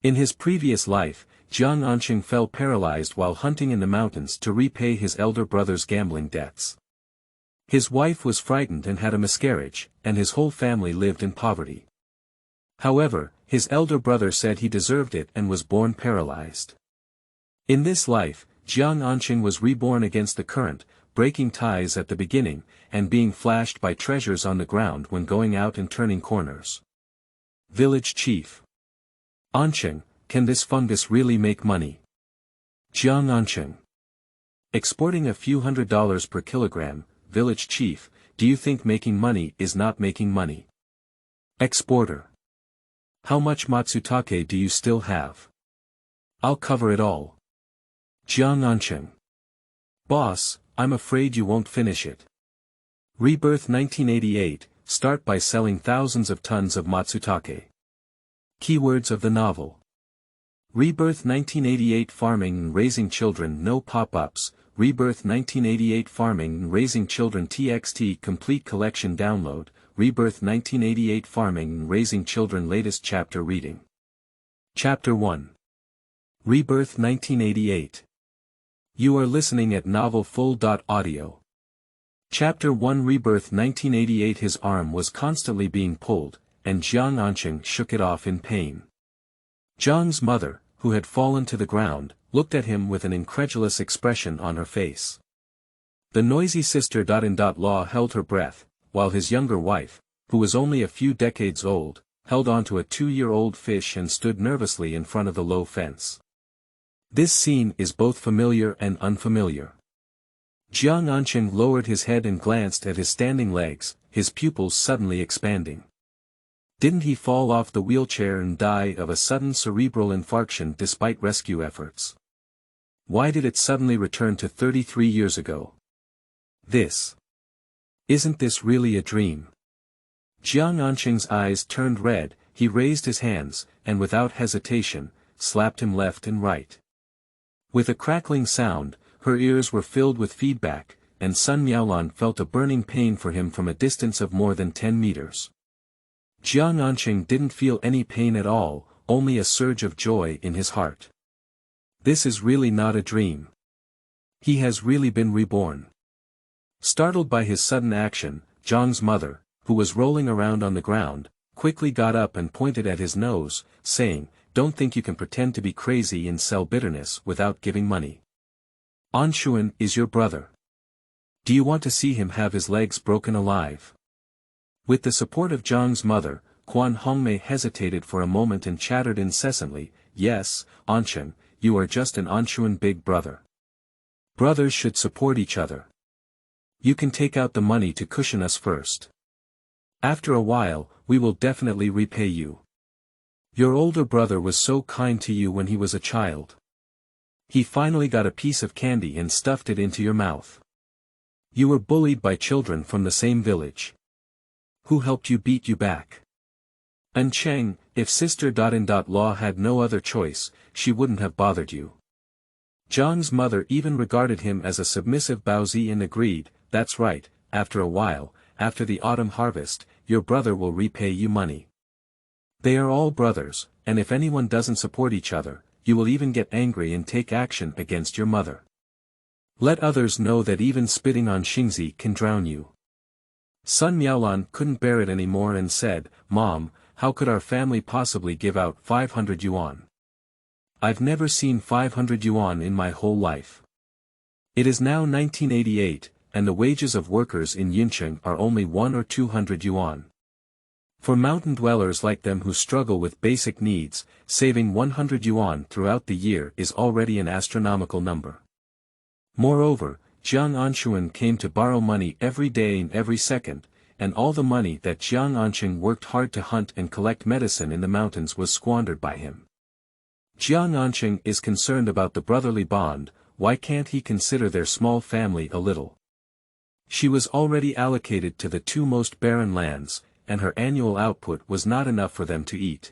In his previous life, Jiang Ancheng fell paralyzed while hunting in the mountains to repay his elder brother's gambling debts. His wife was frightened and had a miscarriage, and his whole family lived in poverty. However, his elder brother said he deserved it and was born paralyzed. In this life, Jiang Ancheng was reborn against the current, breaking ties at the beginning, and being flashed by treasures on the ground when going out and turning corners. Village Chief. Ancheng, can this fungus really make money? Jiang Ancheng. Exporting a few $100s per kilogram. Village Chief, do you think making money is not making money? Exporter. How much matsutake do you still have? I'll cover it all. Jiang Ancheng. Boss, I'm afraid you won't finish it. Rebirth 1988, start by selling thousands of tons of matsutake. Keywords of the novel. Rebirth 1988 Farming and Raising Children No Pop-ups. Rebirth 1988 Farming and Raising Children TXT Complete Collection Download. Rebirth 1988 Farming and Raising Children Latest Chapter Reading. Chapter 1. Rebirth 1988. You are listening at novelfull.audio. Chapter 1 Rebirth 1988 His arm was constantly being pulled, and Jiang Ancheng shook it off in pain. Jiang's mother, who had fallen to the ground, looked at him with an incredulous expression on her face. The noisy sister-in-law held her breath, while his younger wife, who was only a few decades old, held onto a 2-year-old fish and stood nervously in front of the low fence. This scene is both familiar and unfamiliar. Jiang Ancheng lowered his head and glanced at his standing legs, his pupils suddenly expanding. Didn't he fall off the wheelchair and die of a sudden cerebral infarction despite rescue efforts? Why did it suddenly return to 33 years ago? Isn't this really a dream? Jiang Ancheng's eyes turned red, he raised his hands, and without hesitation, slapped him left and right. With a crackling sound, her ears were filled with feedback, and Sun Miaolan felt a burning pain for him from a distance of more than 10 meters. Jiang Ancheng didn't feel any pain at all, only a surge of joy in his heart. This is really not a dream. He has really been reborn. Startled by his sudden action, Jiang's mother, who was rolling around on the ground, quickly got up and pointed at his nose, saying, "Don't think you can pretend to be crazy and sell bitterness without giving money. Anshuan is your brother. Do you want to see him have his legs broken alive?" With the support of Jiang's mother, Quan Hongmei hesitated for a moment and chattered incessantly, "Yes, Ancheng, you are just an Anshuan big brother. Brothers should support each other. You can take out the money to cushion us first. After a while, we will definitely repay you. Your older brother was so kind to you when he was a child. He finally got a piece of candy and stuffed it into your mouth. You were bullied by children from the same village. Who helped you beat you back? Ancheng, if sister-in-law had no other choice, she wouldn't have bothered you." Jiang's mother even regarded him as a submissive Baozi and agreed, "That's right, after a while, after the autumn harvest, your brother will repay you money. They are all brothers, and if anyone doesn't support each other, you will even get angry and take action against your mother. Let others know that even spitting on Xingzi can drown you." Sun Miaolan couldn't bear it anymore and said, "Mom, how could our family possibly give out 500 yuan? I've never seen 500 yuan in my whole life. It is now 1988, and the wages of workers in Yincheng are only 100 or 200 yuan. For mountain dwellers like them who struggle with basic needs, saving 100 yuan throughout the year is already an astronomical number. Moreover, Jiang Anshuan came to borrow money every day and every second, and all the money that Jiang Ancheng worked hard to hunt and collect medicine in the mountains was squandered by him. Jiang Ancheng is concerned about the brotherly bond, why can't he consider their small family a little? She was already allocated to the 2 most barren lands, and her annual output was not enough for them to eat.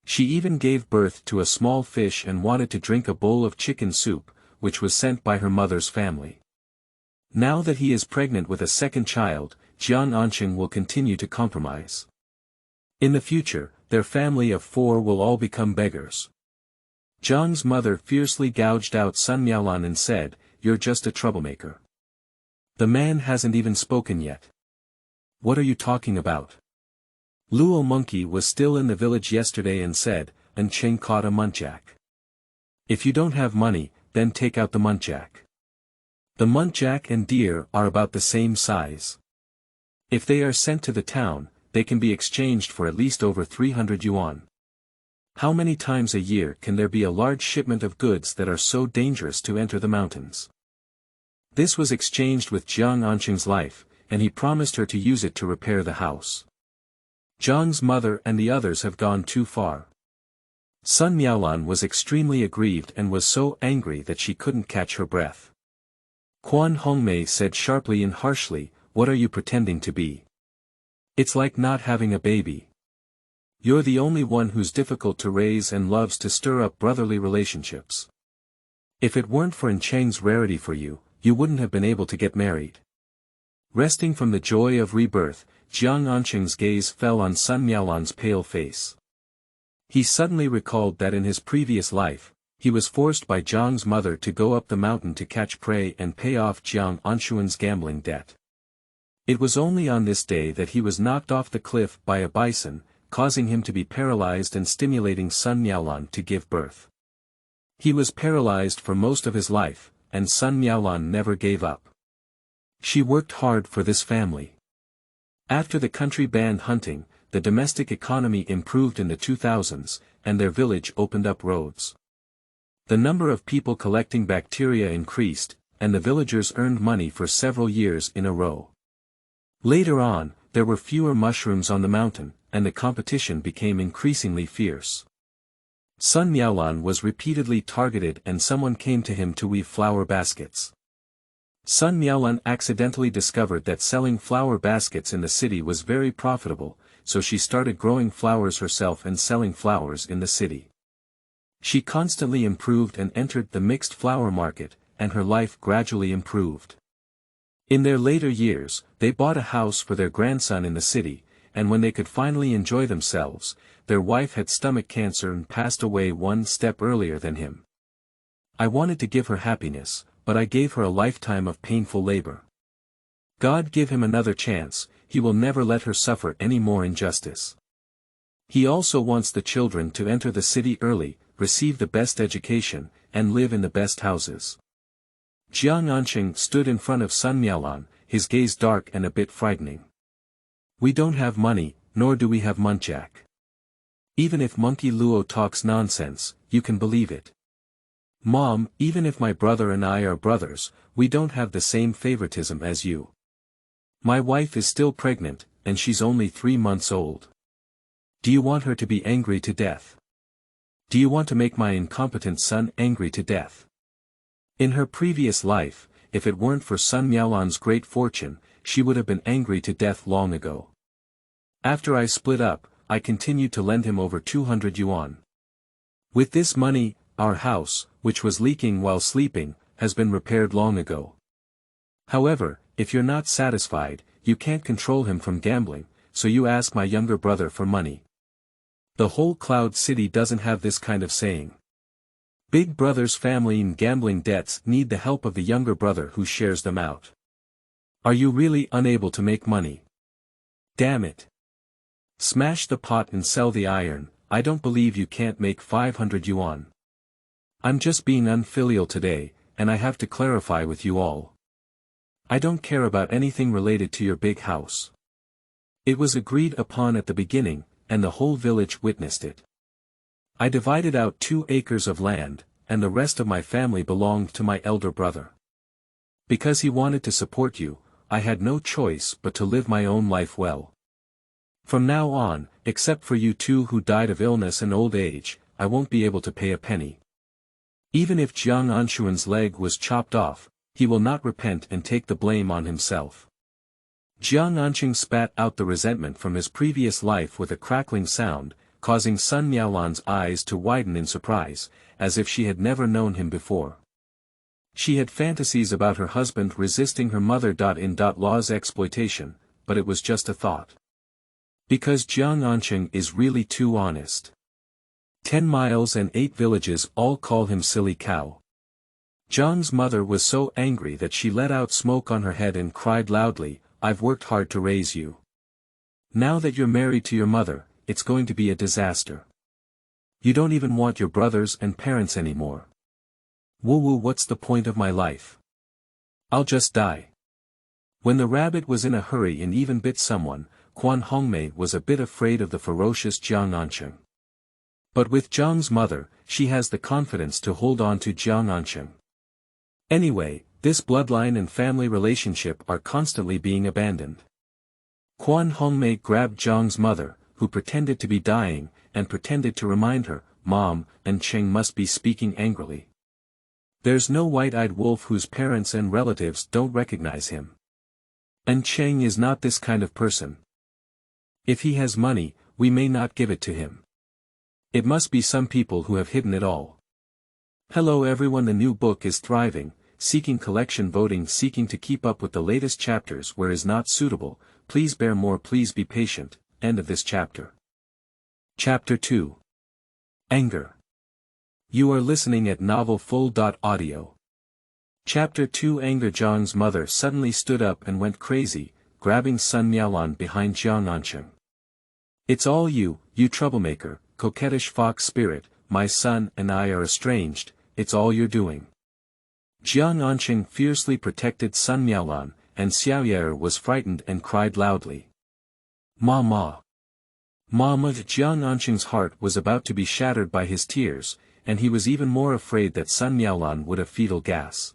She even gave birth to a small fish and wanted to drink a bowl of chicken soup, which was sent by her mother's family. Now that he is pregnant with a second child, Jiang Ancheng will continue to compromise. In the future, their family of 4 will all become beggars. Jiang's mother fiercely gouged out Sun Miaolan and said, "You're just a troublemaker. The man hasn't even spoken yet. What are you talking about?" Luo Monkey was still in the village yesterday and said, "Ancheng caught a muntjac. If you don't have money, then take out the muntjac. The muntjac and deer are about the same size. If they are sent to the town, they can be exchanged for at least over 300 yuan. How many times a year can there be a large shipment of goods that are so dangerous to enter the mountains?" This was exchanged with Jiang Ancheng's life, and he promised her to use it to repair the house. Jiang's mother and the others have gone too far. Sun Miaolan was extremely aggrieved and was so angry that she couldn't catch her breath. Quan Hongmei said sharply and harshly, "What are you pretending to be? It's like not having a baby. You're the only one who's difficult to raise and loves to stir up brotherly relationships. If it weren't for Ancheng's rarity for you, you wouldn't have been able to get married." Resting from the joy of rebirth, Jiang Ancheng's gaze fell on Sun Miaolan's pale face. He suddenly recalled that in his previous life, he was forced by Jiang's mother to go up the mountain to catch prey and pay off Jiang Anchuan's gambling debt. It was only on this day that he was knocked off the cliff by a bison, causing him to be paralyzed and stimulating Sun Miaolan to give birth. He was paralyzed for most of his life, and Sun Miaolan never gave up. She worked hard for this family. After the country banned hunting, the domestic economy improved in the 2000s, and their village opened up roads. The number of people collecting bacteria increased, and the villagers earned money for several years in a row. Later on, there were fewer mushrooms on the mountain, and the competition became increasingly fierce. Sun Miaolan was repeatedly targeted and someone came to him to weave flower baskets. Sun Miaolan accidentally discovered that selling flower baskets in the city was very profitable, so she started growing flowers herself and selling flowers in the city. She constantly improved and entered the mixed flower market, and her life gradually improved. In their later years, they bought a house for their grandson in the city, and when they could finally enjoy themselves, their wife had stomach cancer and passed away one step earlier than him. "I wanted to give her happiness, but I gave her a lifetime of painful labor. God give him another chance, he will never let her suffer any more injustice. He also wants the children to enter the city early, receive the best education, and live in the best houses." Jiang Ancheng stood in front of Sun Miaolan, his gaze dark and a bit frightening. "We don't have money, nor do we have muntjac. Even if Monkey Luo talks nonsense, you can believe it. Mom, even if my brother and I are brothers, we don't have the same favoritism as you. My wife is still pregnant, and she's only 3 months old. Do you want her to be angry to death? Do you want to make my incompetent son angry to death?" In her previous life, if it weren't for Sun Miaolan's great fortune, she would have been angry to death long ago. "After I split up, I continued to lend him over 200 yuan. With this money, our house, which was leaking while sleeping, has been repaired long ago. However, if you're not satisfied, you can't control him from gambling, so you ask my younger brother for money. The whole Cloud City doesn't have this kind of saying. Big brother's family in gambling debts need the help of the younger brother who shares them out. Are you really unable to make money? Damn it. Smash the pot and sell the iron, I don't believe you can't make 500 yuan. I'm just being unfilial today, and I have to clarify with you all. I don't care about anything related to your big house. It was agreed upon at the beginning, and the whole village witnessed it. I divided out 2 acres of land, and the rest of my family belonged to my elder brother. Because he wanted to support you, I had no choice but to live my own life well. From now on, except for you 2 who died of illness and old age, I won't be able to pay a penny. Even if Jiang Anchuan's leg was chopped off, he will not repent and take the blame on himself." Jiang Ancheng spat out the resentment from his previous life with a crackling sound, causing Sun Miaolan's eyes to widen in surprise, as if she had never known him before. She had fantasies about her husband resisting her mother-in-law's exploitation, but it was just a thought. Because Jiang Ancheng is really too honest. 10 miles and 8 villages all call him silly cow. Jiang's mother was so angry that she let out smoke on her head and cried loudly, "I've worked hard to raise you. Now that you're married to your mother, it's going to be a disaster. You don't even want your brothers and parents anymore. Woo-woo, what's the point of my life? I'll just die." When the rabbit was in a hurry and even bit someone, Quan Hongmei was a bit afraid of the ferocious Jiang Ancheng. But with Jiang's mother, she has the confidence to hold on to Jiang Ancheng. Anyway, this bloodline and family relationship are constantly being abandoned. Quan Hongmei grabbed Jiang's mother, who pretended to be dying, and pretended to remind her, "Mom," and Cheng must be speaking angrily. There's no white-eyed wolf whose parents and relatives don't recognize him. And Cheng is not this kind of person. If he has money, we may not give it to him. It must be some people who have hidden it all. Hello everyone, the new book is thriving, seeking collection voting, seeking to keep up with the latest chapters where is not suitable, please bear more, please be patient. End of this chapter. Chapter 2. Anger. You are listening at novelfull.audio. Chapter 2. Anger. Jiang's mother suddenly stood up and went crazy, grabbing Sun Miaolan behind Jiang Ancheng. "It's all you, you troublemaker, coquettish fox spirit, my son and I are estranged, it's all you're doing." Jiang Ancheng fiercely protected Sun Miaolan, and Xiaoyer was frightened and cried loudly. "Mama! Mama!" Jiang Ancheng's heart was about to be shattered by his tears, and he was even more afraid that Sun Miaolan would have fetal gas.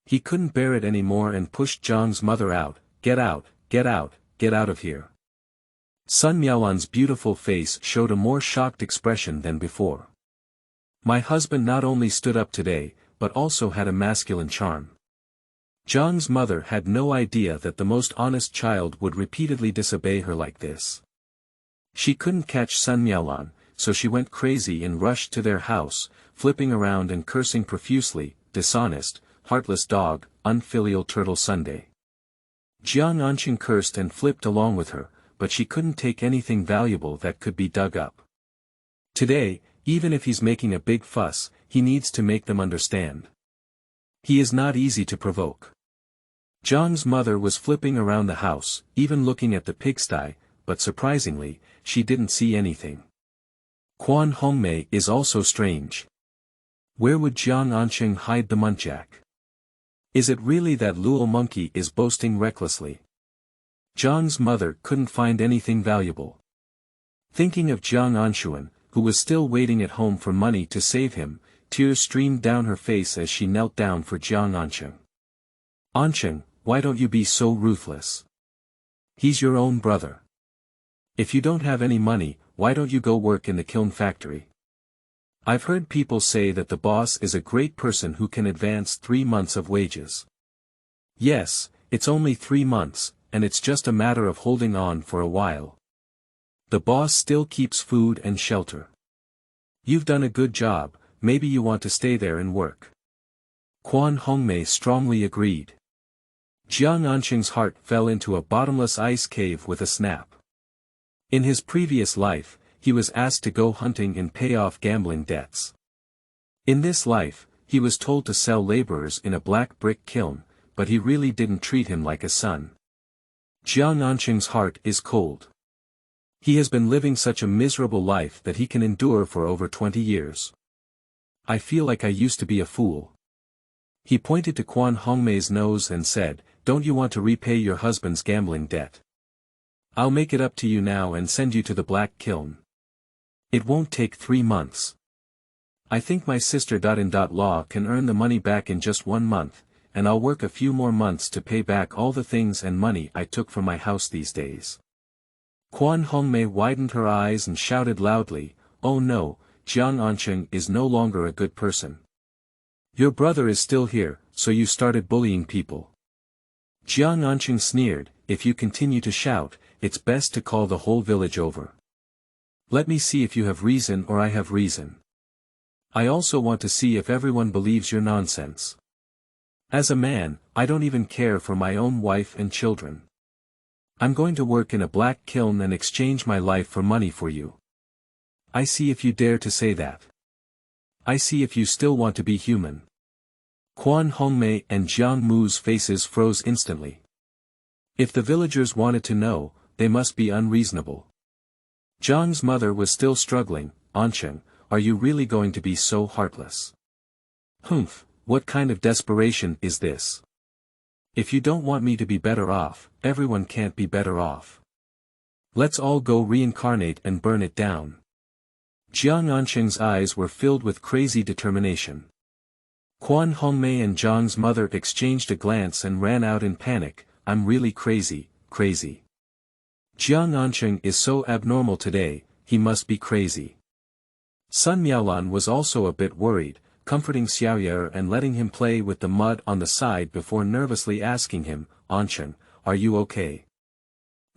He couldn't bear it anymore and pushed Jiang's mother out. "Get out, get out, get out of here." Sun Miaolan's beautiful face showed a more shocked expression than before. My husband not only stood up today, but also had a masculine charm. Jiang's mother had no idea that the most honest child would repeatedly disobey her like this. She couldn't catch Sun Miaolan, so she went crazy and rushed to their house, flipping around and cursing profusely, "Dishonest, heartless dog, unfilial turtle Sunday." Jiang Ancheng cursed and flipped along with her, but she couldn't take anything valuable that could be dug up. Today, even if he's making a big fuss, he needs to make them understand. He is not easy to provoke. Jiang's mother was flipping around the house, even looking at the pigsty, but surprisingly, she didn't see anything. Quan Hongmei is also strange. Where would Jiang Ancheng hide the muntjac? Is it really that Luo monkey is boasting recklessly? Jiang's mother couldn't find anything valuable. Thinking of Jiang Ancheng, who was still waiting at home for money to save him, tears streamed down her face as she knelt down for Jiang Ancheng. "Ancheng, why don't you be so ruthless? He's your own brother. If you don't have any money, why don't you go work in the Qilin factory? I've heard people say that the boss is a great person who can advance 3 months of wages. Yes, it's only 3 months, and it's just a matter of holding on for a while. The boss still keeps food and shelter. You've done a good job, maybe you want to stay there and work." Quan Hongmei strongly agreed. Jiang Ancheng's heart fell into a bottomless ice cave with a snap. In his previous life, he was asked to go hunting and pay off gambling debts. In this life, he was told to sell laborers in a black brick kiln, but he really didn't treat him like a son. Jiang Ancheng's heart is cold. He has been living such a miserable life that he can endure for over 20 years. "I feel like I used to be a fool." He pointed to Quan Hongmei's nose and said, "Don't you want to repay your husband's gambling debt? I'll make it up to you now and send you to the black kiln. It won't take 3 months. I think my sister Law can earn the money back in just 1 month, and I'll work a few more months to pay back all the things and money I took from my house these days." Quan Hongmei widened her eyes and shouted loudly, "Oh no, Jiang Ancheng is no longer a good person. Your brother is still here, so you started bullying people." Jiang Ancheng sneered, "If you continue to shout, it's best to call the whole village over. Let me see if you have reason or I have reason. I also want to see if everyone believes your nonsense. As a man, I don't even care for my own wife and children. I'm going to work in a black kiln and exchange my life for money for you. I see if you dare to say that. I see if you still want to be human. Quan Hongmei and Jiang Mu's faces froze instantly. If the villagers wanted to know, they must be unreasonable. Jiang's mother was still struggling. Ancheng, are you really going to be so heartless? Humph, what kind of desperation is this? If you don't want me to be better off, everyone can't be better off. Let's all go reincarnate and burn it down. Jiang Ancheng's eyes were filled with crazy determination. Quan Hongmei and Jiang's mother exchanged a glance and ran out in panic. I'm really crazy, crazy. Jiang Ancheng is so abnormal today, he must be crazy. Sun Miaolan was also a bit worried, comforting Xiaoye and letting him play with the mud on the side before nervously asking him, Ancheng, are you okay?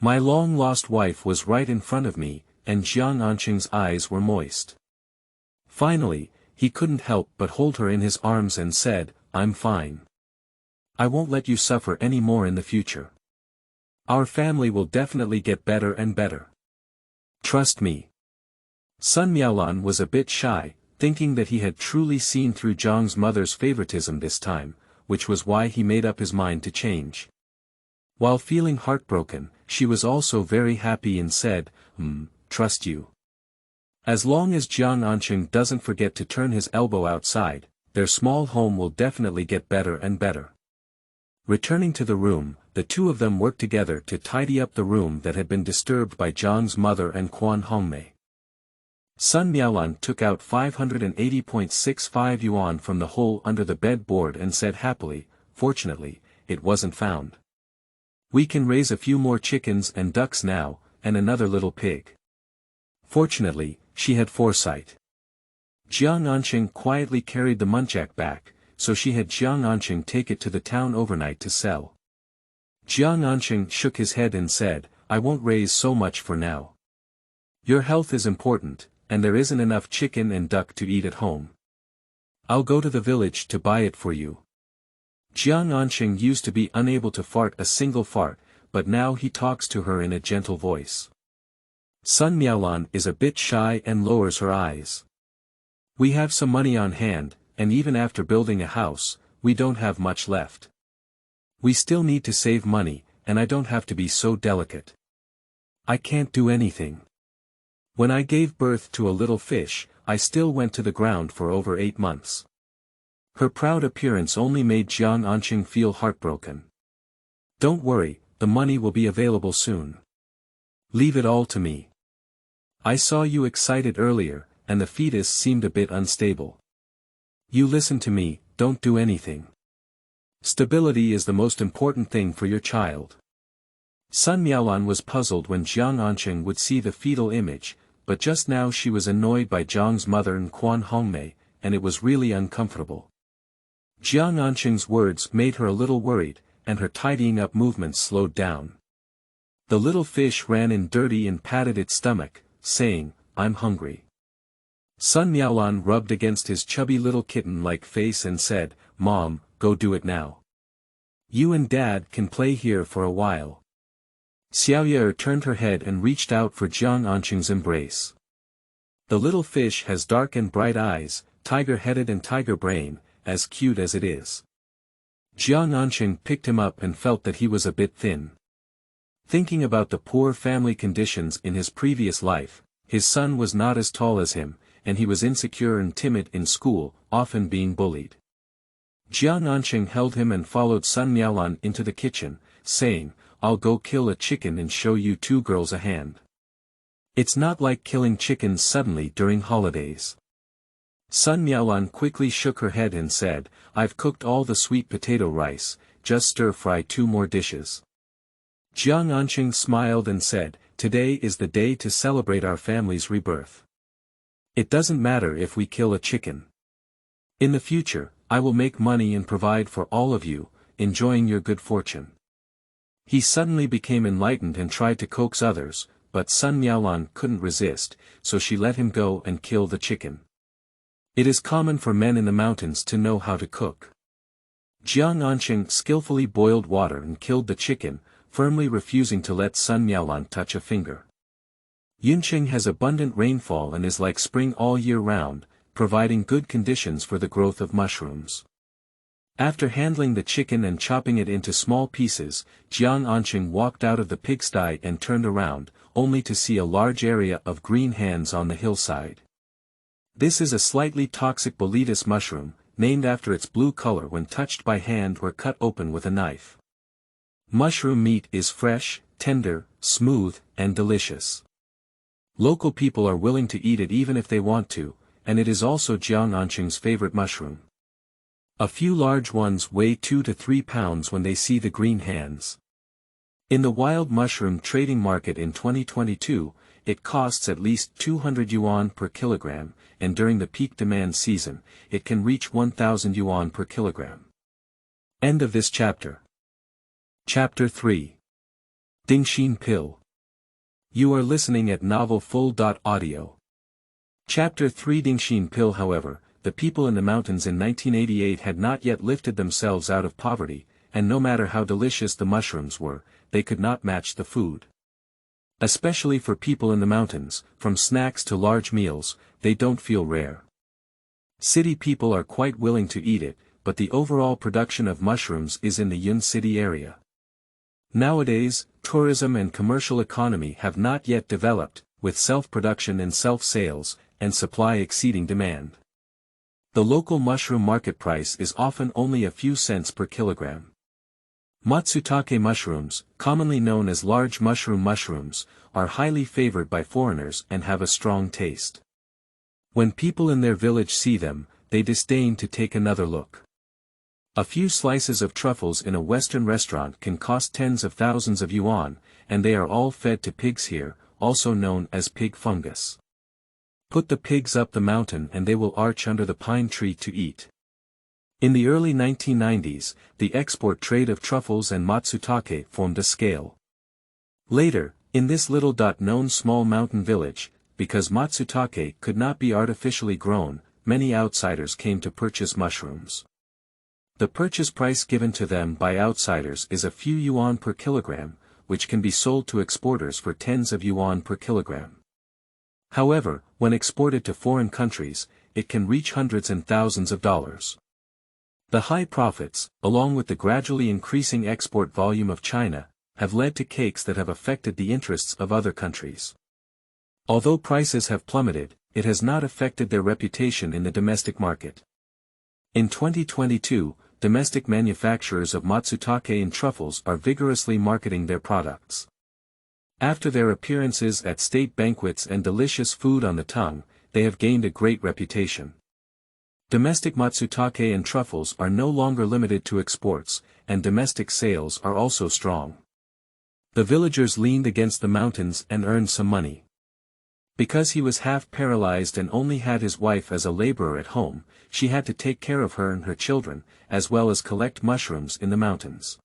My long-lost wife was right in front of me, and Jiang Ancheng's eyes were moist. Finally, he couldn't help but hold her in his arms and said, I'm fine. I won't let you suffer any more in the future. Our family will definitely get better and better. Trust me. Sun Miaolan was a bit shy, thinking that he had truly seen through Jiang's mother's favoritism this time, which was why he made up his mind to change. While feeling heartbroken, she was also very happy and said, trust you. As long as Jiang Ancheng doesn't forget to turn his elbow outside, their small home will definitely get better and better. Returning to the room, the two of them worked together to tidy up the room that had been disturbed by Jiang's mother and Quan Hongmei. Sun Miaolan took out 580.65 yuan from the hole under the bed board and said happily, fortunately, it wasn't found. We can raise a few more chickens and ducks now, and another little pig. Fortunately, she had foresight. Jiang Ancheng quietly carried the muntjac back, so she had Jiang Ancheng take it to the town overnight to sell. Jiang Ancheng shook his head and said, I won't raise so much for now. Your health is important, and there isn't enough chicken and duck to eat at home. I'll go to the village to buy it for you. Jiang Ancheng used to be unable to fart a single fart, but now he talks to her in a gentle voice. Sun Miaolan is a bit shy and lowers her eyes. We have some money on hand, and even after building a house, we don't have much left. We still need to save money, and I don't have to be so delicate. I can't do anything. When I gave birth to a little fish, I still went to the ground for over 8 months. Her proud appearance only made Jiang Ancheng feel heartbroken. Don't worry, the money will be available soon. Leave it all to me. I saw you excited earlier, and the fetus seemed a bit unstable. You listen to me, don't do anything. Stability is the most important thing for your child. Sun Miaolan was puzzled when Jiang Ancheng would see the fetal image, but just now she was annoyed by Jiang's mother and Quan Hongmei, and it was really uncomfortable. Jiang Ancheng's words made her a little worried, and her tidying up movements slowed down. The little fish ran in dirty and patted its stomach, saying, I'm hungry. Sun Miaolan rubbed against his chubby little kitten-like face and said, Mom, go do it now. You and Dad can play here for a while. Xiaoye turned her head and reached out for Jiang Ancheng's embrace. The little fish has dark and bright eyes, tiger-headed and tiger brain, as cute as it is. Jiang Ancheng picked him up and felt that he was a bit thin. Thinking about the poor family conditions in his previous life, his son was not as tall as him, and he was insecure and timid in school, often being bullied. Jiang Ancheng held him and followed Sun Miaolan into the kitchen, saying, I'll go kill a chicken and show you two girls a hand. It's not like killing chickens suddenly during holidays. Sun Miaolan quickly shook her head and said, I've cooked all the sweet potato rice, just stir-fry 2 more dishes. Jiang Ancheng smiled and said, Today is the day to celebrate our family's rebirth. It doesn't matter if we kill a chicken. In the future, I will make money and provide for all of you, enjoying your good fortune. He suddenly became enlightened and tried to coax others, but Sun Miaolan couldn't resist, so she let him go and kill the chicken. It is common for men in the mountains to know how to cook. Jiang Ancheng skillfully boiled water and killed the chicken, firmly refusing to let Sun Miaolan touch a finger. Yuncheng has abundant rainfall and is like spring all year round, providing good conditions for the growth of mushrooms. After handling the chicken and chopping it into small pieces, Jiang Ancheng walked out of the pigsty and turned around, only to see a large area of green hands on the hillside. This is a slightly toxic boletus mushroom, named after its blue color when touched by hand or cut open with a knife. Mushroom meat is fresh, tender, smooth, and delicious. Local people are willing to eat it even if they want to, and it is also Jiang Ancheng's favorite mushroom. A few large ones weigh 2 to 3 pounds when they see the green hands. In the wild mushroom trading market in 2022, it costs at least 200 yuan per kilogram, and during the peak demand season, it can reach 1,000 yuan per kilogram. End of this chapter. Chapter 3. Dingxin Pill. You are listening at novelfull.audio. Chapter 3. Dingxin Pill. However, the people in the mountains in 1988 had not yet lifted themselves out of poverty, and no matter how delicious the mushrooms were, they could not match the food. Especially for people in the mountains, from snacks to large meals, they don't feel rare. City people are quite willing to eat it, but the overall production of mushrooms is in the Yun City area. Nowadays, tourism and commercial economy have not yet developed, with self-production and self-sales, and supply exceeding demand. The local mushroom market price is often only a few cents per kilogram. Matsutake mushrooms, commonly known as large mushrooms, are highly favored by foreigners and have a strong taste. When people in their village see them, they disdain to take another look. A few slices of truffles in a Western restaurant can cost tens of thousands of yuan, and they are all fed to pigs here, also known as pig fungus. Put the pigs up the mountain and they will arch under the pine tree to eat. In the early 1990s, the export trade of truffles and matsutake formed a scale. Later, in this little-known small mountain village, because matsutake could not be artificially grown, many outsiders came to purchase mushrooms. The purchase price given to them by outsiders is a few yuan per kilogram, which can be sold to exporters for tens of yuan per kilogram. However, when exported to foreign countries, it can reach hundreds and thousands of dollars. The high profits, along with the gradually increasing export volume of China, have led to cakes that have affected the interests of other countries. Although prices have plummeted, it has not affected their reputation in the domestic market. In 2022, domestic manufacturers of matsutake and truffles are vigorously marketing their products. After their appearances at state banquets and delicious food on the tongue, they have gained a great reputation. Domestic matsutake and truffles are no longer limited to exports, and domestic sales are also strong. The villagers leaned against the mountains and earned some money. Because he was half paralyzed and only had his wife as a laborer at home, she had to take care of her and her children, as well as collect mushrooms in the mountains.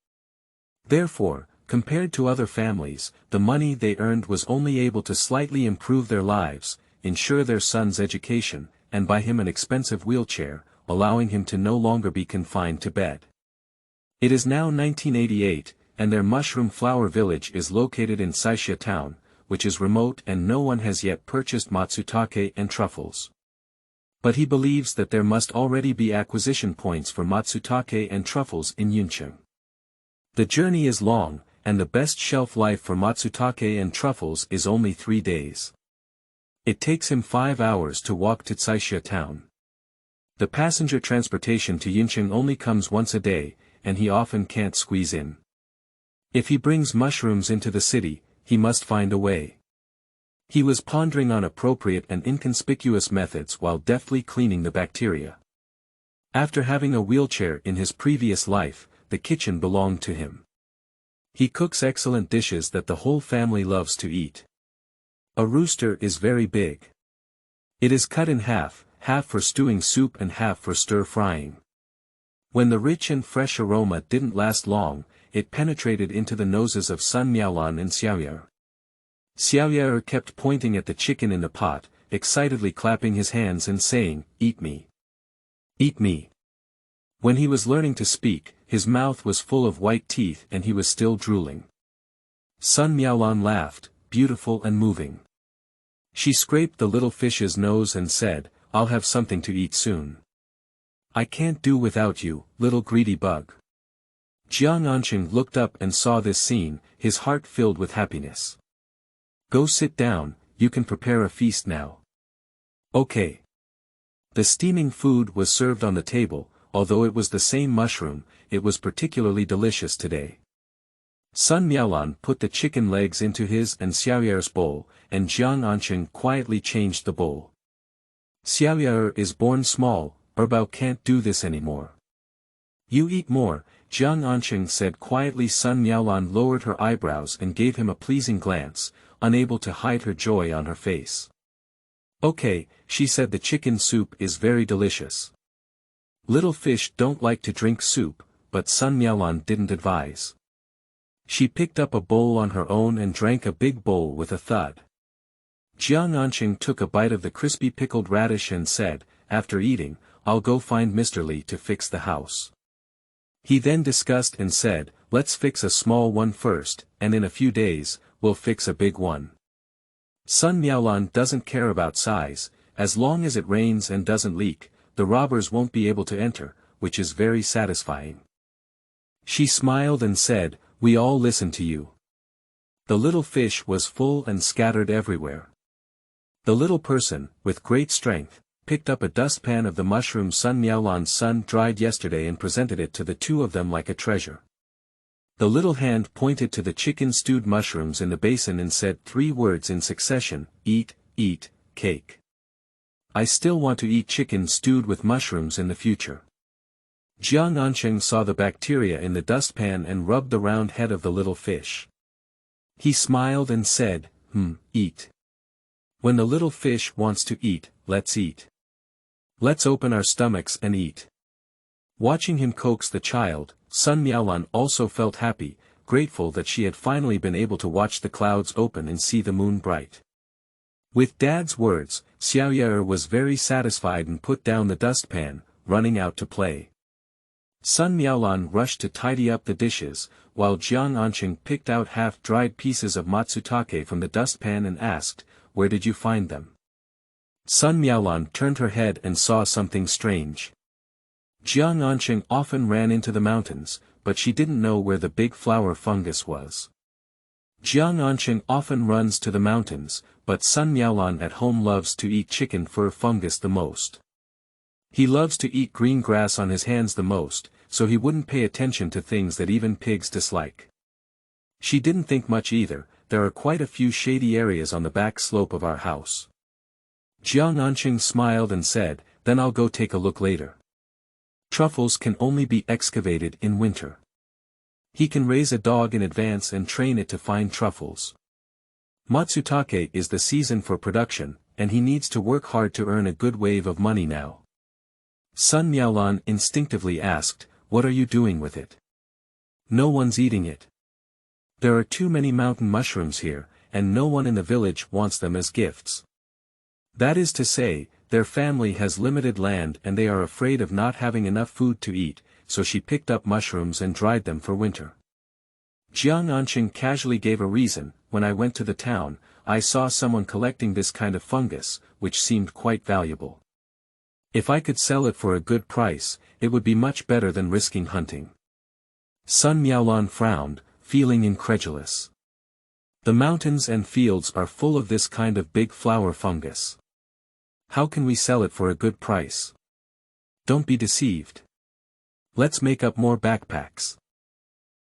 Therefore, compared to other families, the money they earned was only able to slightly improve their lives, ensure their son's education, and buy him an expensive wheelchair, allowing him to no longer be confined to bed. It is now 1988, and their mushroom flower village is located in Saixia town, which is remote and no one has yet purchased matsutake and truffles. But he believes that there must already be acquisition points for matsutake and truffles in Yuncheng. The journey is long, and the best shelf life for matsutake and truffles is only 3 days. It takes him 5 hours to walk to Saixia town. The passenger transportation to Yuncheng only comes once a day, and he often can't squeeze in. If he brings mushrooms into the city, he must find a way. He was pondering on appropriate and inconspicuous methods while deftly cleaning the bacteria. After having a wheelchair in his previous life, the kitchen belonged to him. He cooks excellent dishes that the whole family loves to eat. A rooster is very big. It is cut in half for stewing soup and half for stir-frying. When the rich and fresh aroma didn't last long, it penetrated into the noses of Sun Miaolan and Xiaoye. Xiaoye kept pointing at the chicken in the pot, excitedly clapping his hands and saying, "Eat me. Eat me." When he was learning to speak, his mouth was full of white teeth and he was still drooling. Sun Miaolan laughed, beautiful and moving. She scraped the little fish's nose and said, "I'll have something to eat soon. I can't do without you, little greedy bug." Jiang Ancheng looked up and saw this scene, his heart filled with happiness. "Go sit down, you can prepare a feast now." "Okay." The steaming food was served on the table, although it was the same mushroom, it was particularly delicious today. Sun Miaolan put the chicken legs into his and Xiaoyer's bowl, and Jiang Ancheng quietly changed the bowl. "Xiaoyer is born small, Erbao can't do this anymore." "You eat more," Jiang Ancheng said quietly. Sun Miaolan lowered her eyebrows and gave him a pleasing glance, unable to hide her joy on her face. "Okay," she said, "the chicken soup is very delicious." Little fish don't like to drink soup, but Sun Miaolan didn't advise. She picked up a bowl on her own and drank a big bowl with a thud. Jiang Ancheng took a bite of the crispy pickled radish and said, "After eating, I'll go find Mr. Li to fix the house." He then discussed and said, "Let's fix a small one first, and in a few days, we'll fix a big one." Sun Miaolan doesn't care about size, as long as it rains and doesn't leak, the robbers won't be able to enter, which is very satisfying. She smiled and said, "We all listen to you." The little fish was full and scattered everywhere. The little person, with great strength, picked up a dustpan of the mushroom Sun Miaolan's son dried yesterday and presented it to the two of them like a treasure. The little hand pointed to the chicken stewed mushrooms in the basin and said 3 words in succession, "Eat, eat, cake." I still want to eat chicken stewed with mushrooms in the future. Jiang Ancheng saw the bacteria in the dustpan and rubbed the round head of the little fish. He smiled and said, Eat. When the little fish wants to eat, let's eat. Let's open our stomachs and eat." Watching him coax the child, Sun Miaolan also felt happy, grateful that she had finally been able to watch the clouds open and see the moon bright. With Dad's words, Xiaoyer was very satisfied and put down the dustpan, running out to play. Sun Miaolan rushed to tidy up the dishes, while Jiang Ancheng picked out half-dried pieces of matsutake from the dustpan and asked, "Where did you find them?" Sun Miaolan turned her head and saw something strange. Jiang Ancheng often ran into the mountains, but she didn't know where the big flower fungus was. Jiang Ancheng often runs to the mountains, but Sun Miaolan at home loves to eat chicken fur fungus the most. He loves to eat green grass on his hands the most, so he wouldn't pay attention to things that even pigs dislike. She didn't think much either, there are quite a few shady areas on the back slope of our house. Jiang Ancheng smiled and said, "Then I'll go take a look later." Truffles can only be excavated in winter. He can raise a dog in advance and train it to find truffles. Matsutake is the season for production, and he needs to work hard to earn a good wave of money now. Sun Miaolan instinctively asked, "What are you doing with it?" "No one's eating it. There are too many mountain mushrooms here, and no one in the village wants them as gifts. That is to say, their family has limited land and they are afraid of not having enough food to eat, so she picked up mushrooms and dried them for winter." Jiang Ancheng casually gave a reason, "When I went to the town, I saw someone collecting this kind of fungus, which seemed quite valuable. If I could sell it for a good price, it would be much better than risking hunting." Sun Miaolan frowned, feeling incredulous. The mountains and fields are full of this kind of big flower fungus. How can we sell it for a good price? Don't be deceived. Let's make up more backpacks.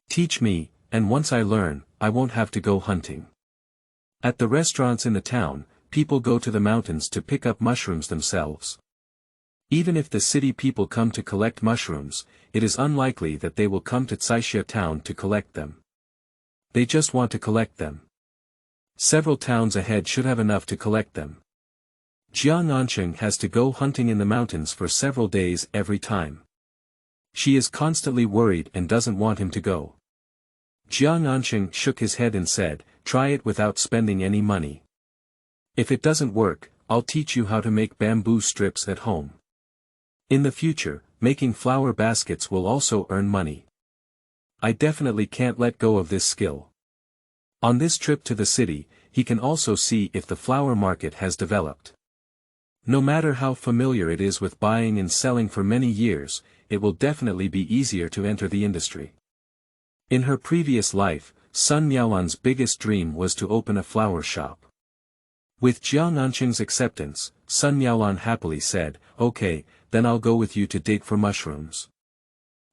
Teach me, and once I learn, I won't have to go hunting. At the restaurants in the town, people go to the mountains to pick up mushrooms themselves. Even if the city people come to collect mushrooms, it is unlikely that they will come to Caixia town to collect them. They just want to collect them. Several towns ahead should have enough to collect them. Jiang Ancheng has to go hunting in the mountains for several days every time. She is constantly worried and doesn't want him to go. Jiang Ancheng shook his head and said, "Try it without spending any money. If it doesn't work, I'll teach you how to make bamboo strips at home. In the future, making flower baskets will also earn money. I definitely can't let go of this skill." On this trip to the city, he can also see if the flower market has developed. No matter how familiar it is with buying and selling for many years, it will definitely be easier to enter the industry. In her previous life, Sun Miaolan's biggest dream was to open a flower shop. With Jiang Ancheng's acceptance, Sun Miaolan happily said, "Okay, then I'll go with you to dig for mushrooms."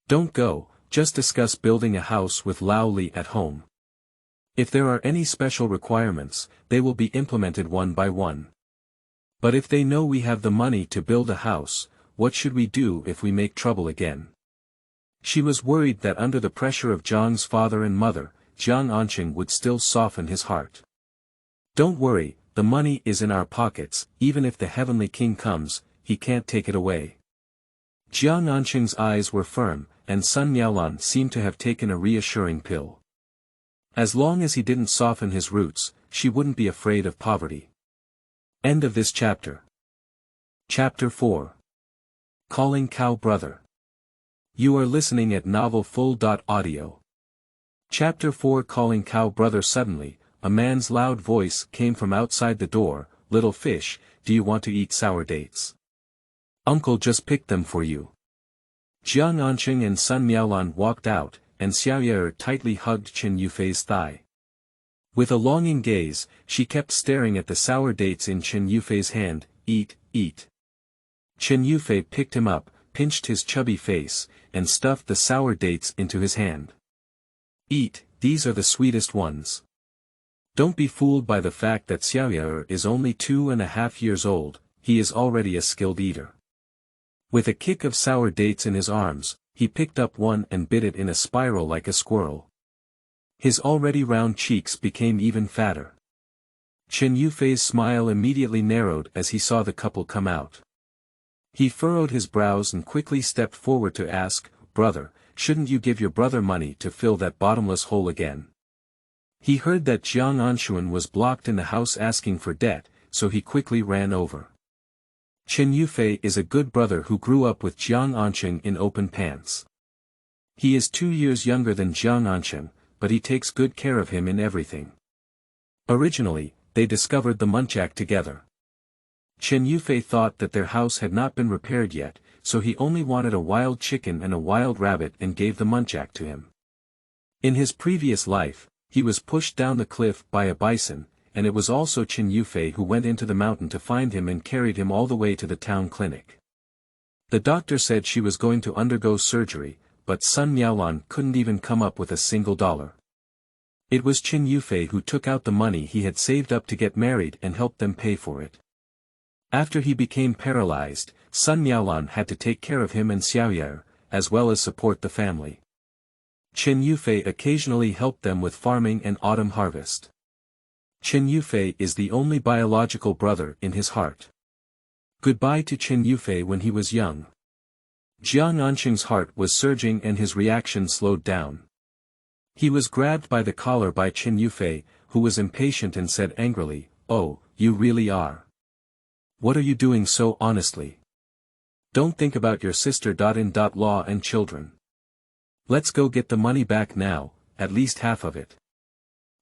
"Don't go, just discuss building a house with Lao Li at home. If there are any special requirements, they will be implemented one by one. But if they know we have the money to build a house, what should we do if we make trouble again?" She was worried that under the pressure of Jiang's father and mother, Jiang Ancheng would still soften his heart. "Don't worry, the money is in our pockets, even if the heavenly king comes, he can't take it away." Jiang Ancheng's eyes were firm, and Sun Miaolan seemed to have taken a reassuring pill. As long as he didn't soften his roots, she wouldn't be afraid of poverty. End of this chapter. Chapter 4. Calling Cow Brother. You are listening at novelfull.audio. Chapter 4. Calling Cow Brother. Suddenly, a man's loud voice came from outside the door. "Little fish, do you want to eat sour dates? Uncle just picked them for you." Jiang Ancheng and Sun Miaolan walked out, and Xiaoye tightly hugged Chen Yufei's thigh. With a longing gaze, she kept staring at the sour dates in Chen Yufei's hand. "Eat, eat." Chen Yufei picked him up, pinched his chubby face, and stuffed the sour dates into his hand. "Eat, these are the sweetest ones." Don't be fooled by the fact that Xiaoye is only 2.5 years old, he is already a skilled eater. With a kick of sour dates in his arms, he picked up one and bit it in a spiral like a squirrel. His already round cheeks became even fatter. Chen Yufei's smile immediately narrowed as he saw the couple come out. He furrowed his brows and quickly stepped forward to ask, "Brother, shouldn't you give your brother money to fill that bottomless hole again?" He heard that Jiang Ancheng was blocked in the house asking for debt, so he quickly ran over. Chen Yufei is a good brother who grew up with Jiang Ancheng in open pants. He is 2 years younger than Jiang Ancheng, but he takes good care of him in everything. Originally, they discovered the muntjac together. Chen Yufei thought that their house had not been repaired yet, so he only wanted a wild chicken and a wild rabbit and gave the muntjac to him. In his previous life, he was pushed down the cliff by a bison, and it was also Chen Yufei who went into the mountain to find him and carried him all the way to the town clinic. The doctor said she was going to undergo surgery, but Sun Miaolan couldn't even come up with a single dollar. It was Chen Yufei who took out the money he had saved up to get married and helped them pay for it. After he became paralyzed, Sun Miaolan had to take care of him and Xiaoye, as well as support the family. Chen Yufei occasionally helped them with farming and autumn harvest. Chen Yufei is the only biological brother in his heart. Goodbye to Chen Yufei when he was young. Jiang Ancheng's heart was surging and his reaction slowed down. He was grabbed by the collar by Chen Yufei, who was impatient and said angrily, "Oh, you really are. What are you doing so honestly? Don't think about your sister.in.law and children. Let's go get the money back now, at least half of it."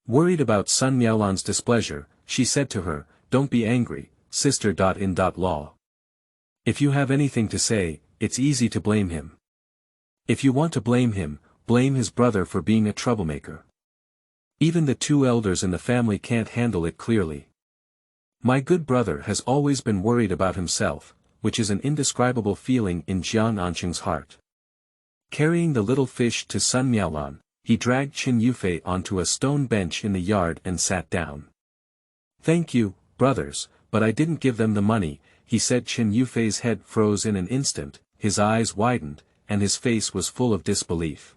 Worried about Sun Miaolan's displeasure, she said to her, "Don't be angry, sister.in.law. If you have anything to say, it's easy to blame him. If you want to blame him, blame his brother for being a troublemaker. Even the 2 elders in the family can't handle it clearly. My good brother has always been worried about himself, which is an indescribable feeling in Jiang Ancheng's heart." Carrying the little fish to Sun Miaolan, he dragged Chen Yufei onto a stone bench in the yard and sat down. "Thank you, brothers, but I didn't give them the money," he said. Chen Yufei's head froze in an instant, his eyes widened, and his face was full of disbelief.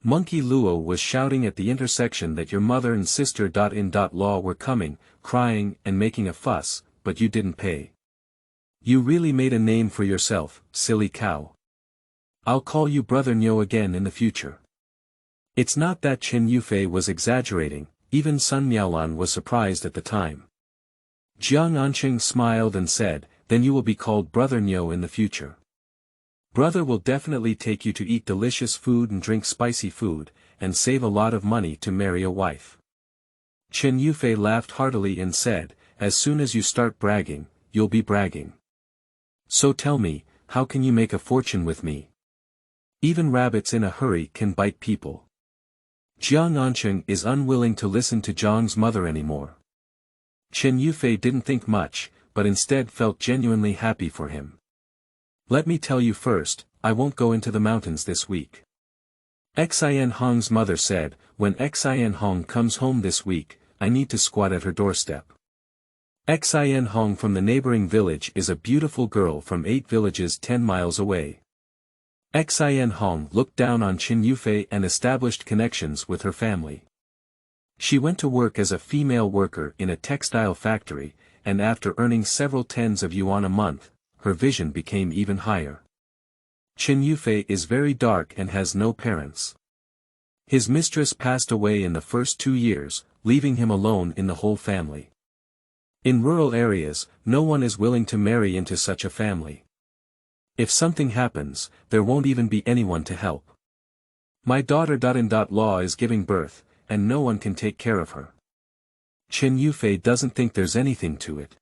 Monkey Luo was shouting at the intersection that your mother and sister.in.law were coming, crying and making a fuss, but you didn't pay. You really made a name for yourself, silly cow. I'll call you Brother Nyo again in the future. It's not that Chen Yufei was exaggerating, even Sun Miaolan was surprised at the time. Jiang Ancheng smiled and said, "Then you will be called Brother Nyo in the future. Brother will definitely take you to eat delicious food and drink spicy food, and save a lot of money to marry a wife. Chen Yufei laughed heartily and said, as soon as you start bragging, you'll be bragging. So tell me, how can you make a fortune with me? Even rabbits in a hurry can bite people. Jiang Ancheng is unwilling to listen to Jiang's mother anymore. Chen Yufei didn't think much, but instead felt genuinely happy for him. Let me tell you first, I won't go into the mountains this week. Xian Hong's mother said, when Xian Hong comes home this week, I need to squat at her doorstep. Xian Hong from the neighboring village is a beautiful girl from 8 villages 10 miles away. Xian Hong looked down on Chen Yufei and established connections with her family. She went to work as a female worker in a textile factory, and after earning several tens of yuan a month, her vision became even higher. Chen Yufei is very dark and has no parents. His mistress passed away in the first 2 years, leaving him alone in the whole family. In rural areas, no one is willing to marry into such a family. If something happens, there won't even be anyone to help. My daughter-in-law is giving birth, and no one can take care of her. Chen Yufei doesn't think there's anything to it.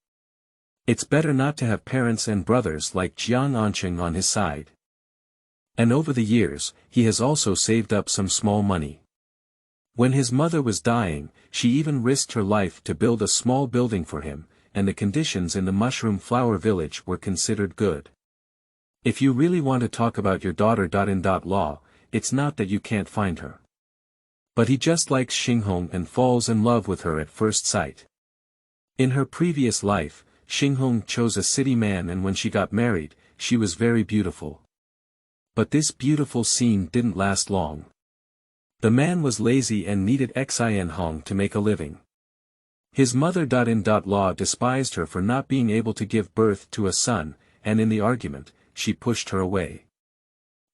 It's better not to have parents and brothers like Jiang Ancheng on his side. And over the years, he has also saved up some small money. When his mother was dying, she even risked her life to build a small building for him, and the conditions in the mushroom flower village were considered good. If you really want to talk about your daughter-in-law, it's not that you can't find her. But he just likes Xinghong and falls in love with her at first sight. In her previous life, Xinghong chose a city man, and when she got married, she was very beautiful. But this beautiful scene didn't last long. The man was lazy and needed Xian Hong to make a living. His mother-in-law despised her for not being able to give birth to a son, and in the argument, she pushed her away.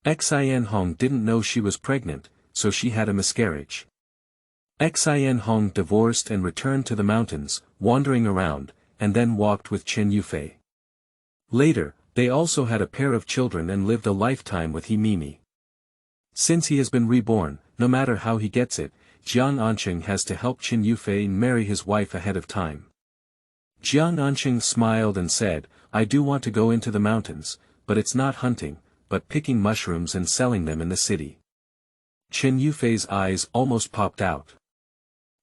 Xian Hong didn't know she was pregnant, so she had a miscarriage. Xian Hong divorced and returned to the mountains, wandering around, and then walked with Chen Yufei. Later, they also had a pair of children and lived a lifetime with Mimi. Since he has been reborn, no matter how he gets it, Jiang Ancheng has to help Chen Yufei marry his wife ahead of time. Jiang Ancheng smiled and said, I do want to go into the mountains, but it's not hunting, but picking mushrooms and selling them in the city. Chen Yufei's eyes almost popped out.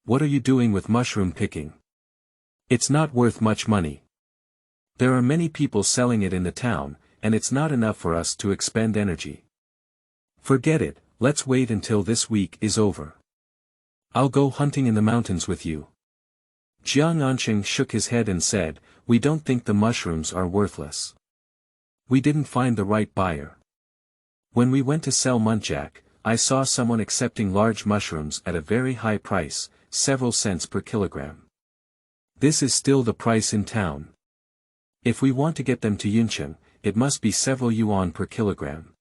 What are you doing with mushroom picking? It's not worth much money. There are many people selling it in the town, and it's not enough for us to expend energy. Forget it, let's wait until this week is over. I'll go hunting in the mountains with you. Jiang Ancheng shook his head and said, we don't think the mushrooms are worthless. We didn't find the right buyer. When we went to sell muntjac, I saw someone accepting large mushrooms at a very high price, several cents per kilogram. This is still the price in town. If we want to get them to Yuncheng, it must be several yuan per kilogram.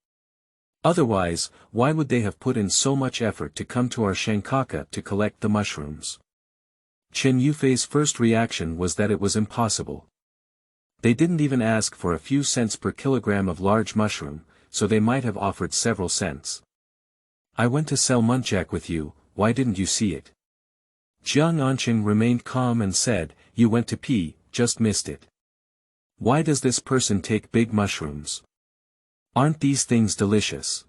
Otherwise, why would they have put in so much effort to come to our Shankaka to collect the mushrooms? Chen Yufei's first reaction was that it was impossible. They didn't even ask for a few cents per kilogram of large mushroom, so they might have offered several cents. I went to sell muntjac with you, why didn't you see it? Jiang Ancheng remained calm and said, you went to pee, just missed it. Why does this person take big mushrooms? Aren't these things delicious?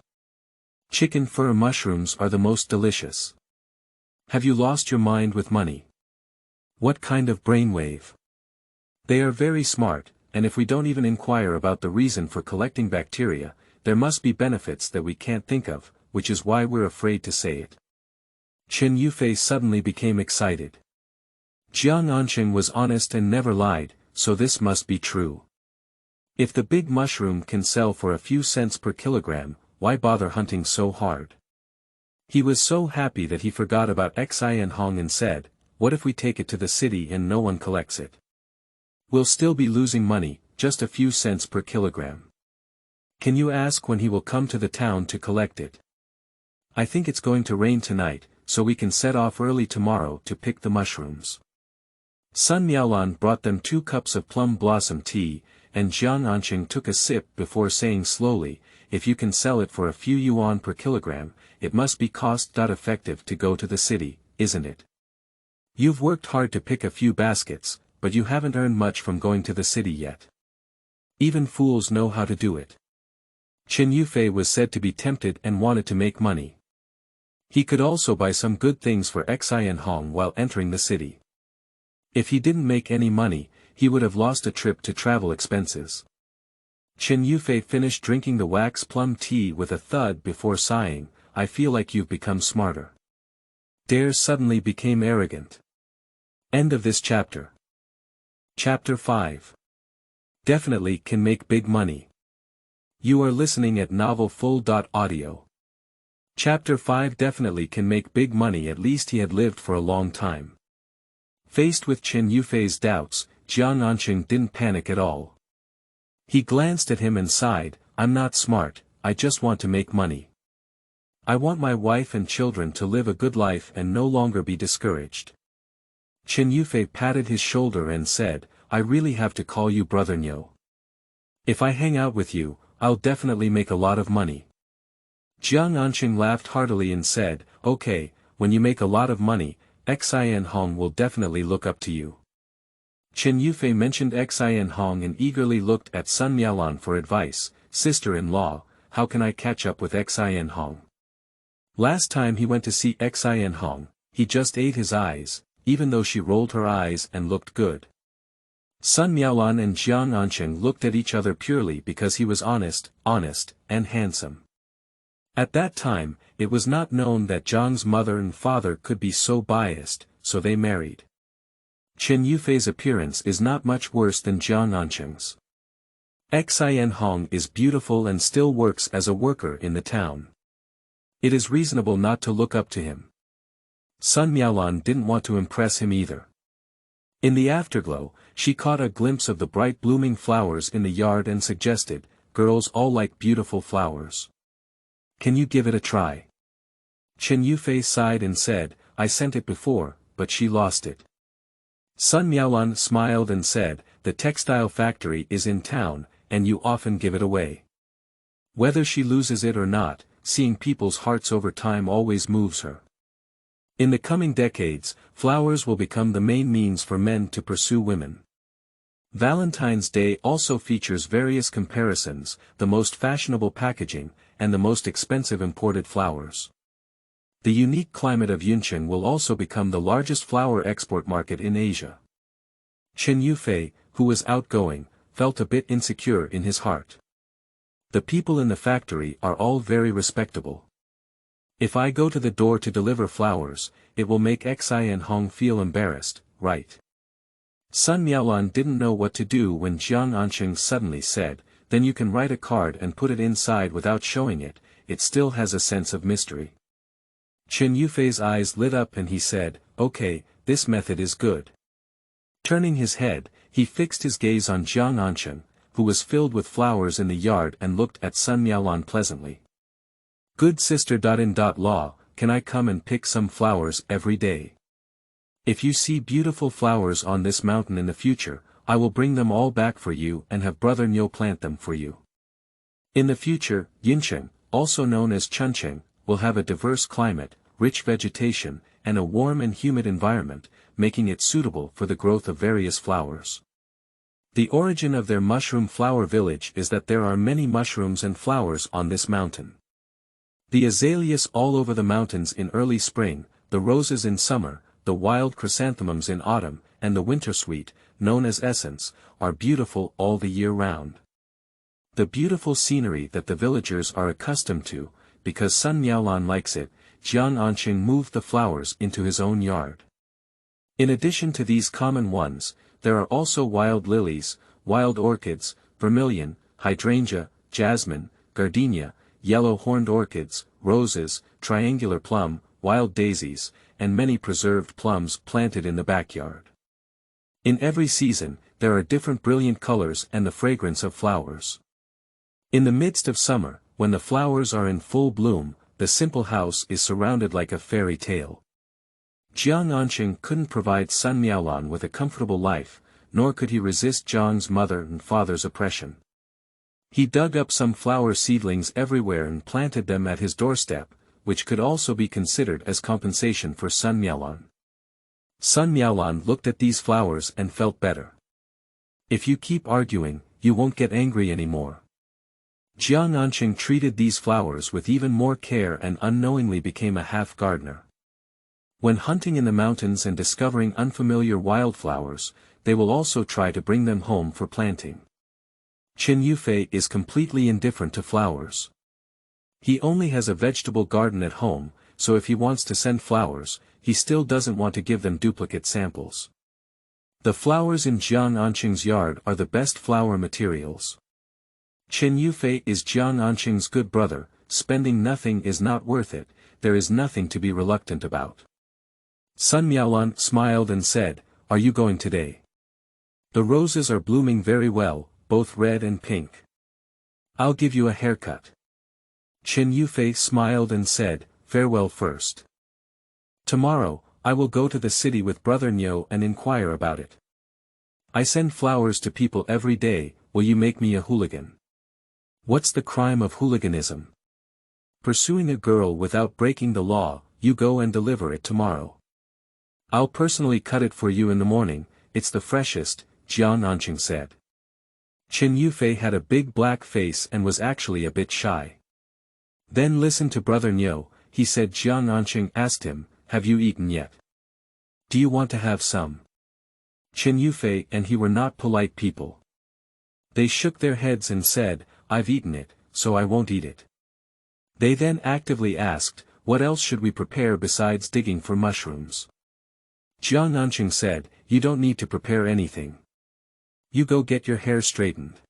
Chicken fur mushrooms are the most delicious. Have you lost your mind with money? What kind of brainwave? They are very smart, and if we don't even inquire about the reason for collecting bacteria, there must be benefits that we can't think of, which is why we're afraid to say it. Chen Yufei suddenly became excited. Jiang Ancheng was honest and never lied, so this must be true. If the big mushroom can sell for a few cents per kilogram, why bother hunting so hard? He was so happy that he forgot about Xian Hong and said, what if we take it to the city and no one collects it? We'll still be losing money, just a few cents per kilogram. Can you ask when he will come to the town to collect it? I think it's going to rain tonight, so we can set off early tomorrow to pick the mushrooms. Sun Miaolan brought them 2 cups of plum blossom tea, and Jiang Ancheng took a sip before saying slowly, if you can sell it for a few yuan per kilogram, it must be cost-effective to go to the city, isn't it? You've worked hard to pick a few baskets, but you haven't earned much from going to the city yet. Even fools know how to do it. Qin Yufei was said to be tempted and wanted to make money. He could also buy some good things for Xian Hong while entering the city. If he didn't make any money, he would have lost a trip to travel expenses. Qin Yufei finished drinking the wax plum tea with a thud before sighing, I feel like you've become smarter. Dares suddenly became arrogant. End of this chapter. Chapter 5. Definitely can make big money. You are listening at novelfull.audio. Chapter 5 definitely can make big money, at least he had lived for a long time. Faced with Qin Yufei's doubts, Jiang Ancheng didn't panic at all. He glanced at him and sighed, I'm not smart, I just want to make money. I want my wife and children to live a good life and no longer be discouraged. Qin Yufei patted his shoulder and said, I really have to call you Brother Nyo. If I hang out with you, I'll definitely make a lot of money. Jiang Ancheng laughed heartily and said, okay, when you make a lot of money, Xian Hong will definitely look up to you. Qin Yufei mentioned Xian Hong and eagerly looked at Sun Miaolan for advice, sister-in-law, how can I catch up with Xian Hong? Last time he went to see Xian Hong, he just ate his eyes, even though she rolled her eyes and looked good. Sun Miaolan and Jiang Ancheng looked at each other purely because he was honest, and handsome. At that time, it was not known that Jiang's mother and father could be so biased, so they married. Qin Yufei's appearance is not much worse than Jiang Ancheng's. Xian Hong is beautiful and still works as a worker in the town. It is reasonable not to look up to him. Sun Miaolan didn't want to impress him either. In the afterglow, she caught a glimpse of the bright blooming flowers in the yard and suggested, girls all like beautiful flowers. Can you give it a try? Qin Yufei sighed and said, I sent it before, but she lost it. Sun Miaolan smiled and said, the textile factory is in town, and you often give it away. Whether she loses it or not, seeing people's hearts over time always moves her. In the coming decades, flowers will become the main means for men to pursue women. Valentine's Day also features various comparisons, the most fashionable packaging, and the most expensive imported flowers. The unique climate of Yuncheng will also become the largest flower export market in Asia. Qin Yufei, who was outgoing, felt a bit insecure in his heart. The people in the factory are all very respectable. If I go to the door to deliver flowers, it will make Xian Hong feel embarrassed, right? Sun Miaolan didn't know what to do when Jiang Ancheng suddenly said, then you can write a card and put it inside without showing it, it still has a sense of mystery. Qin Yufei's eyes lit up and he said, okay, this method is good. Turning his head, he fixed his gaze on Jiang Ancheng, who was filled with flowers in the yard and looked at Sun Miaolan pleasantly. Good sister.in.law, can I come and pick some flowers every day? If you see beautiful flowers on this mountain in the future, I will bring them all back for you and have Brother Nyo plant them for you. In the future, Yuncheng, also known as Chuncheng, will have a diverse climate, rich vegetation, and a warm and humid environment, making it suitable for the growth of various flowers. The origin of their mushroom flower village is that there are many mushrooms and flowers on this mountain. The azaleas all over the mountains in early spring, the roses in summer, the wild chrysanthemums in autumn, and the wintersweet, known as essence, are beautiful all the year round. The beautiful scenery that the villagers are accustomed to, because Sun Miaolan likes it, Jiang Ancheng moved the flowers into his own yard. In addition to these common ones, there are also wild lilies, wild orchids, vermilion, hydrangea, jasmine, gardenia, yellow-horned orchids, roses, triangular plum, wild daisies, and many preserved plums planted in the backyard. In every season, there are different brilliant colors and the fragrance of flowers. In the midst of summer, when the flowers are in full bloom, the simple house is surrounded like a fairy tale. Jiang Ancheng couldn't provide Sun Miaolan with a comfortable life, nor could he resist Jiang's mother and father's oppression. He dug up some flower seedlings everywhere and planted them at his doorstep, which could also be considered as compensation for Sun Miaolan. Sun Miaolan looked at these flowers and felt better. If you keep arguing, you won't get angry anymore. Jiang Ancheng treated these flowers with even more care and unknowingly became a half-gardener. When hunting in the mountains and discovering unfamiliar wildflowers, they will also try to bring them home for planting. Qin Yufei is completely indifferent to flowers. He only has a vegetable garden at home, so if he wants to send flowers, he still doesn't want to give them duplicate samples. The flowers in Jiang Ancheng's yard are the best flower materials. Qin Yufei is Jiang Ancheng's good brother, spending nothing is not worth it, there is nothing to be reluctant about. Sun Miaolan smiled and said, "Are you going today? The roses are blooming very well, both red and pink. I'll give you a haircut." Qin Yufei smiled and said, "Farewell first. Tomorrow, I will go to the city with Brother Niu and inquire about it. I send flowers to people every day, will you make me a hooligan?" What's the crime of hooliganism? Pursuing a girl without breaking the law, you go and deliver it tomorrow. I'll personally cut it for you in the morning, it's the freshest, Jiang Ancheng said. Qin Yufei had a big black face and was actually a bit shy. Then listen to Brother Niu, he said. Jiang Ancheng asked him, "Have you eaten yet? Do you want to have some?" Qin Yufei and he were not polite people. They shook their heads and said, "I've eaten it, so I won't eat it." They then actively asked, "What else should we prepare besides digging for mushrooms?" Jiang Ancheng said, "You don't need to prepare anything. You go get your hair straightened.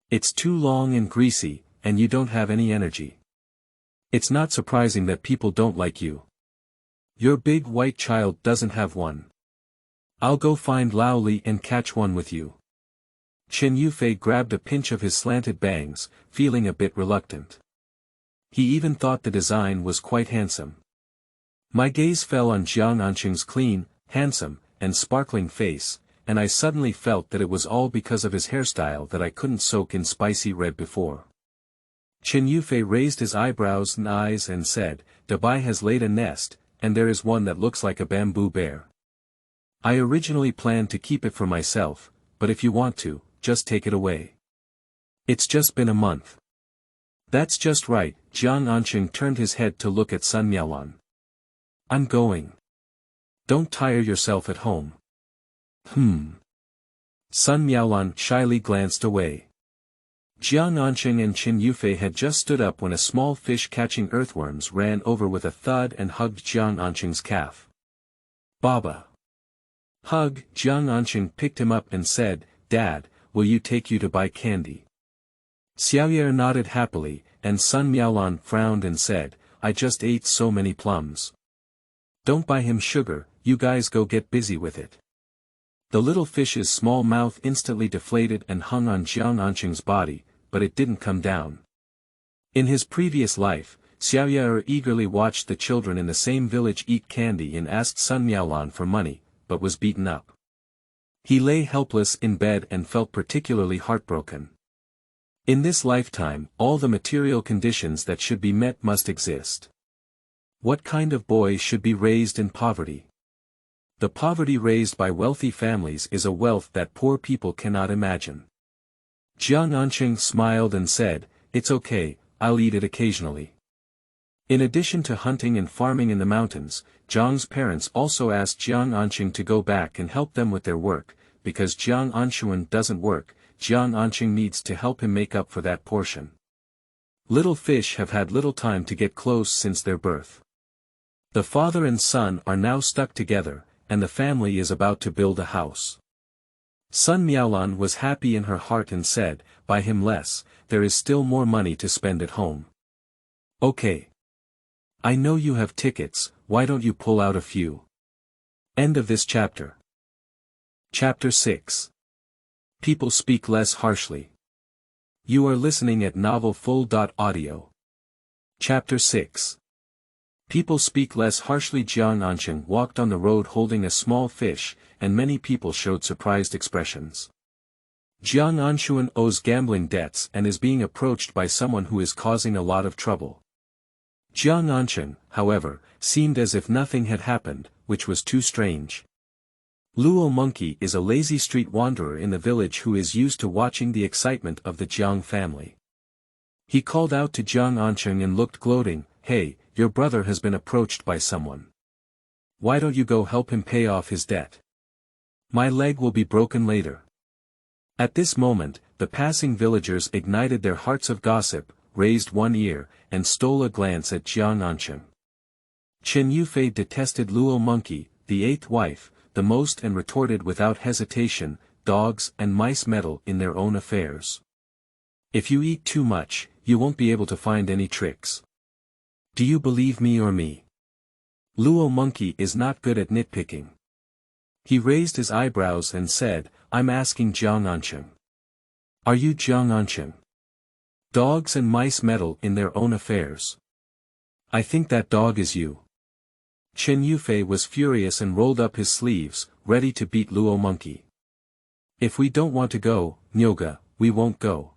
It's too long and greasy, and you don't have any energy. It's not surprising that people don't like you. Your big white child doesn't have one. I'll go find Lao Li and catch one with you." Qin Yufei grabbed a pinch of his slanted bangs, feeling a bit reluctant. He even thought the design was quite handsome. My gaze fell on Jiang Ancheng's clean, handsome, and sparkling face, and I suddenly felt that it was all because of his hairstyle that I couldn't soak in spicy red before. Qin Yufei raised his eyebrows and eyes and said, "Dabai has laid a nest, and there is one that looks like a bamboo bear. I originally planned to keep it for myself, but if you want to, just take it away. It's just been a month." "That's just right." Jiang Ancheng turned his head to look at Sun Miaolan. "I'm going. Don't tire yourself at home." Sun Miaolan shyly glanced away. Jiang Ancheng and Qin Yufei had just stood up when a small fish catching earthworms ran over with a thud and hugged Jiang Ancheng's calf. "Baba." "Hug." Jiang Ancheng picked him up and said, "Dad, will you take you to buy candy?" Xiaoyer nodded happily, and Sun Miaolan frowned and said, "I just ate so many plums." "Don't buy him sugar, you guys go get busy with it." The little fish's small mouth instantly deflated and hung on Jiang Ancheng's body, but it didn't come down. In his previous life, Xiaoyer eagerly watched the children in the same village eat candy and asked Sun Miaolan for money, but was beaten up. He lay helpless in bed and felt particularly heartbroken. In this lifetime, all the material conditions that should be met must exist. What kind of boy should be raised in poverty? The poverty raised by wealthy families is a wealth that poor people cannot imagine. Jiang Ancheng smiled and said, "It's okay, I'll eat it occasionally." In addition to hunting and farming in the mountains, Jiang's parents also asked Jiang Ancheng to go back and help them with their work, because Jiang Ancheng doesn't work, Jiang Ancheng needs to help him make up for that portion. Little fish have had little time to get close since their birth. The father and son are now stuck together, and the family is about to build a house. Sun Miaolan was happy in her heart and said, "Buy him less, there is still more money to spend at home." "Okay. I know you have tickets, why don't you pull out a few?" End of this chapter. Chapter 6. People speak less harshly. You are listening at novelfull.audio. Chapter 6. People speak less harshly. Jiang Ancheng walked on the road holding a small fish, and many people showed surprised expressions. Jiang Ancheng owes gambling debts and is being approached by someone who is causing a lot of trouble. Jiang Ancheng, however, seemed as if nothing had happened, which was too strange. Luo Monkey is a lazy street wanderer in the village who is used to watching the excitement of the Jiang family. He called out to Jiang Ancheng and looked gloating, "Hey, your brother has been approached by someone. Why don't you go help him pay off his debt? My leg will be broken later." At this moment, the passing villagers ignited their hearts of gossip, raised one ear, and stole a glance at Jiang Ancheng. Chen Yufei detested Luo Monkey, the eighth wife, the most and retorted without hesitation, "Dogs and mice meddle in their own affairs. If you eat too much, you won't be able to find any tricks. Do you believe me or me? Luo Monkey is not good at nitpicking." He raised his eyebrows and said, "I'm asking Jiang Ancheng. Are you Jiang Ancheng? Dogs and mice meddle in their own affairs. I think that dog is you." Chen Yufei was furious and rolled up his sleeves, ready to beat Luo Monkey. "If we don't want to go, Nyoga, we won't go.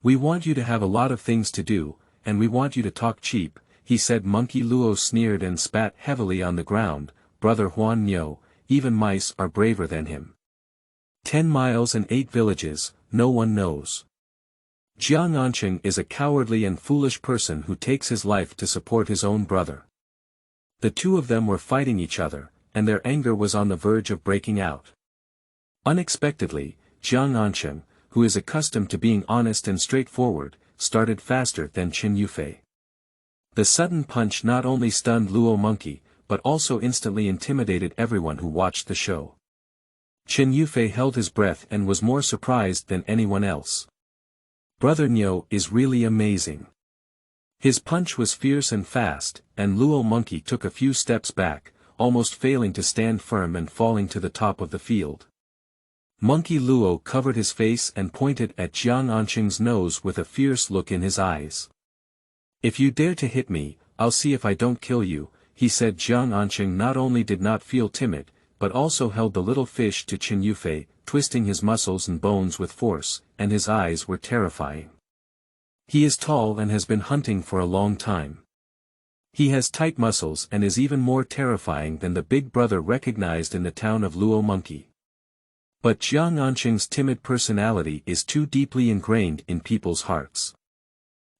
We want you to have a lot of things to do, and we want you to talk cheap," he said. Monkey Luo sneered and spat heavily on the ground. "Brother Huan Nyo, even mice are braver than him. 10 miles and 8 villages, no one knows. Jiang Ancheng is a cowardly and foolish person who takes his life to support his own brother." The two of them were fighting each other, and their anger was on the verge of breaking out. Unexpectedly, Jiang Ancheng, who is accustomed to being honest and straightforward, started faster than Chen Yufei. The sudden punch not only stunned Luo Monkey, but also instantly intimidated everyone who watched the show. Chen Yufei held his breath and was more surprised than anyone else. Brother Nyo is really amazing. His punch was fierce and fast, and Luo Monkey took a few steps back, almost failing to stand firm and falling to the top of the field. Monkey Luo covered his face and pointed at Jiang Ancheng's nose with a fierce look in his eyes. "If you dare to hit me, I'll see if I don't kill you," he said. Jiang Ancheng not only did not feel timid, but also held the little fish to Chen Yufei, twisting his muscles and bones with force, and his eyes were terrifying. He is tall and has been hunting for a long time. He has tight muscles and is even more terrifying than the big brother recognized in the town of Luo Monkey. But Jiang Ancheng's timid personality is too deeply ingrained in people's hearts.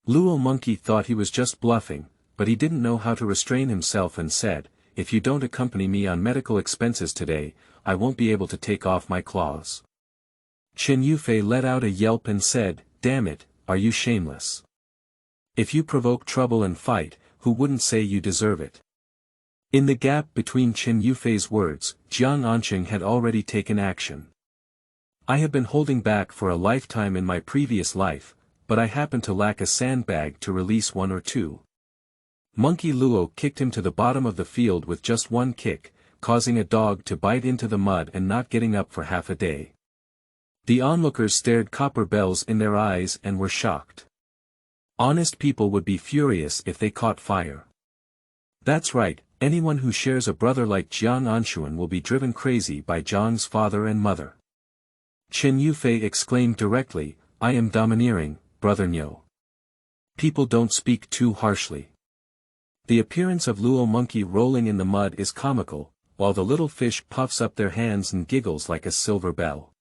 Luo Monkey thought he was just bluffing, but he didn't know how to restrain himself and said, "If you don't accompany me on medical expenses today, I won't be able to take off my claws." Chen Yufei let out a yelp and said, "Damn it, are you shameless? If you provoke trouble and fight, who wouldn't say you deserve it?" In the gap between Chen Yufei's words, Jiang Ancheng had already taken action. "I have been holding back for a lifetime in my previous life, but I happen to lack a sandbag to release one or two." Monkey Luo kicked him to the bottom of the field with just one kick, causing a dog to bite into the mud and not getting up for half a day. The onlookers stared copper bells in their eyes and were shocked. Honest people would be furious if they caught fire. That's right, anyone who shares a brother like Jiang Ancheng will be driven crazy by Jiang's father and mother. Chen Yufei exclaimed directly, "I am domineering, Brother Nyo. People don't speak too harshly." The appearance of Luo Monkey rolling in the mud is comical, while the little fish puffs up their hands and giggles like a silver bell.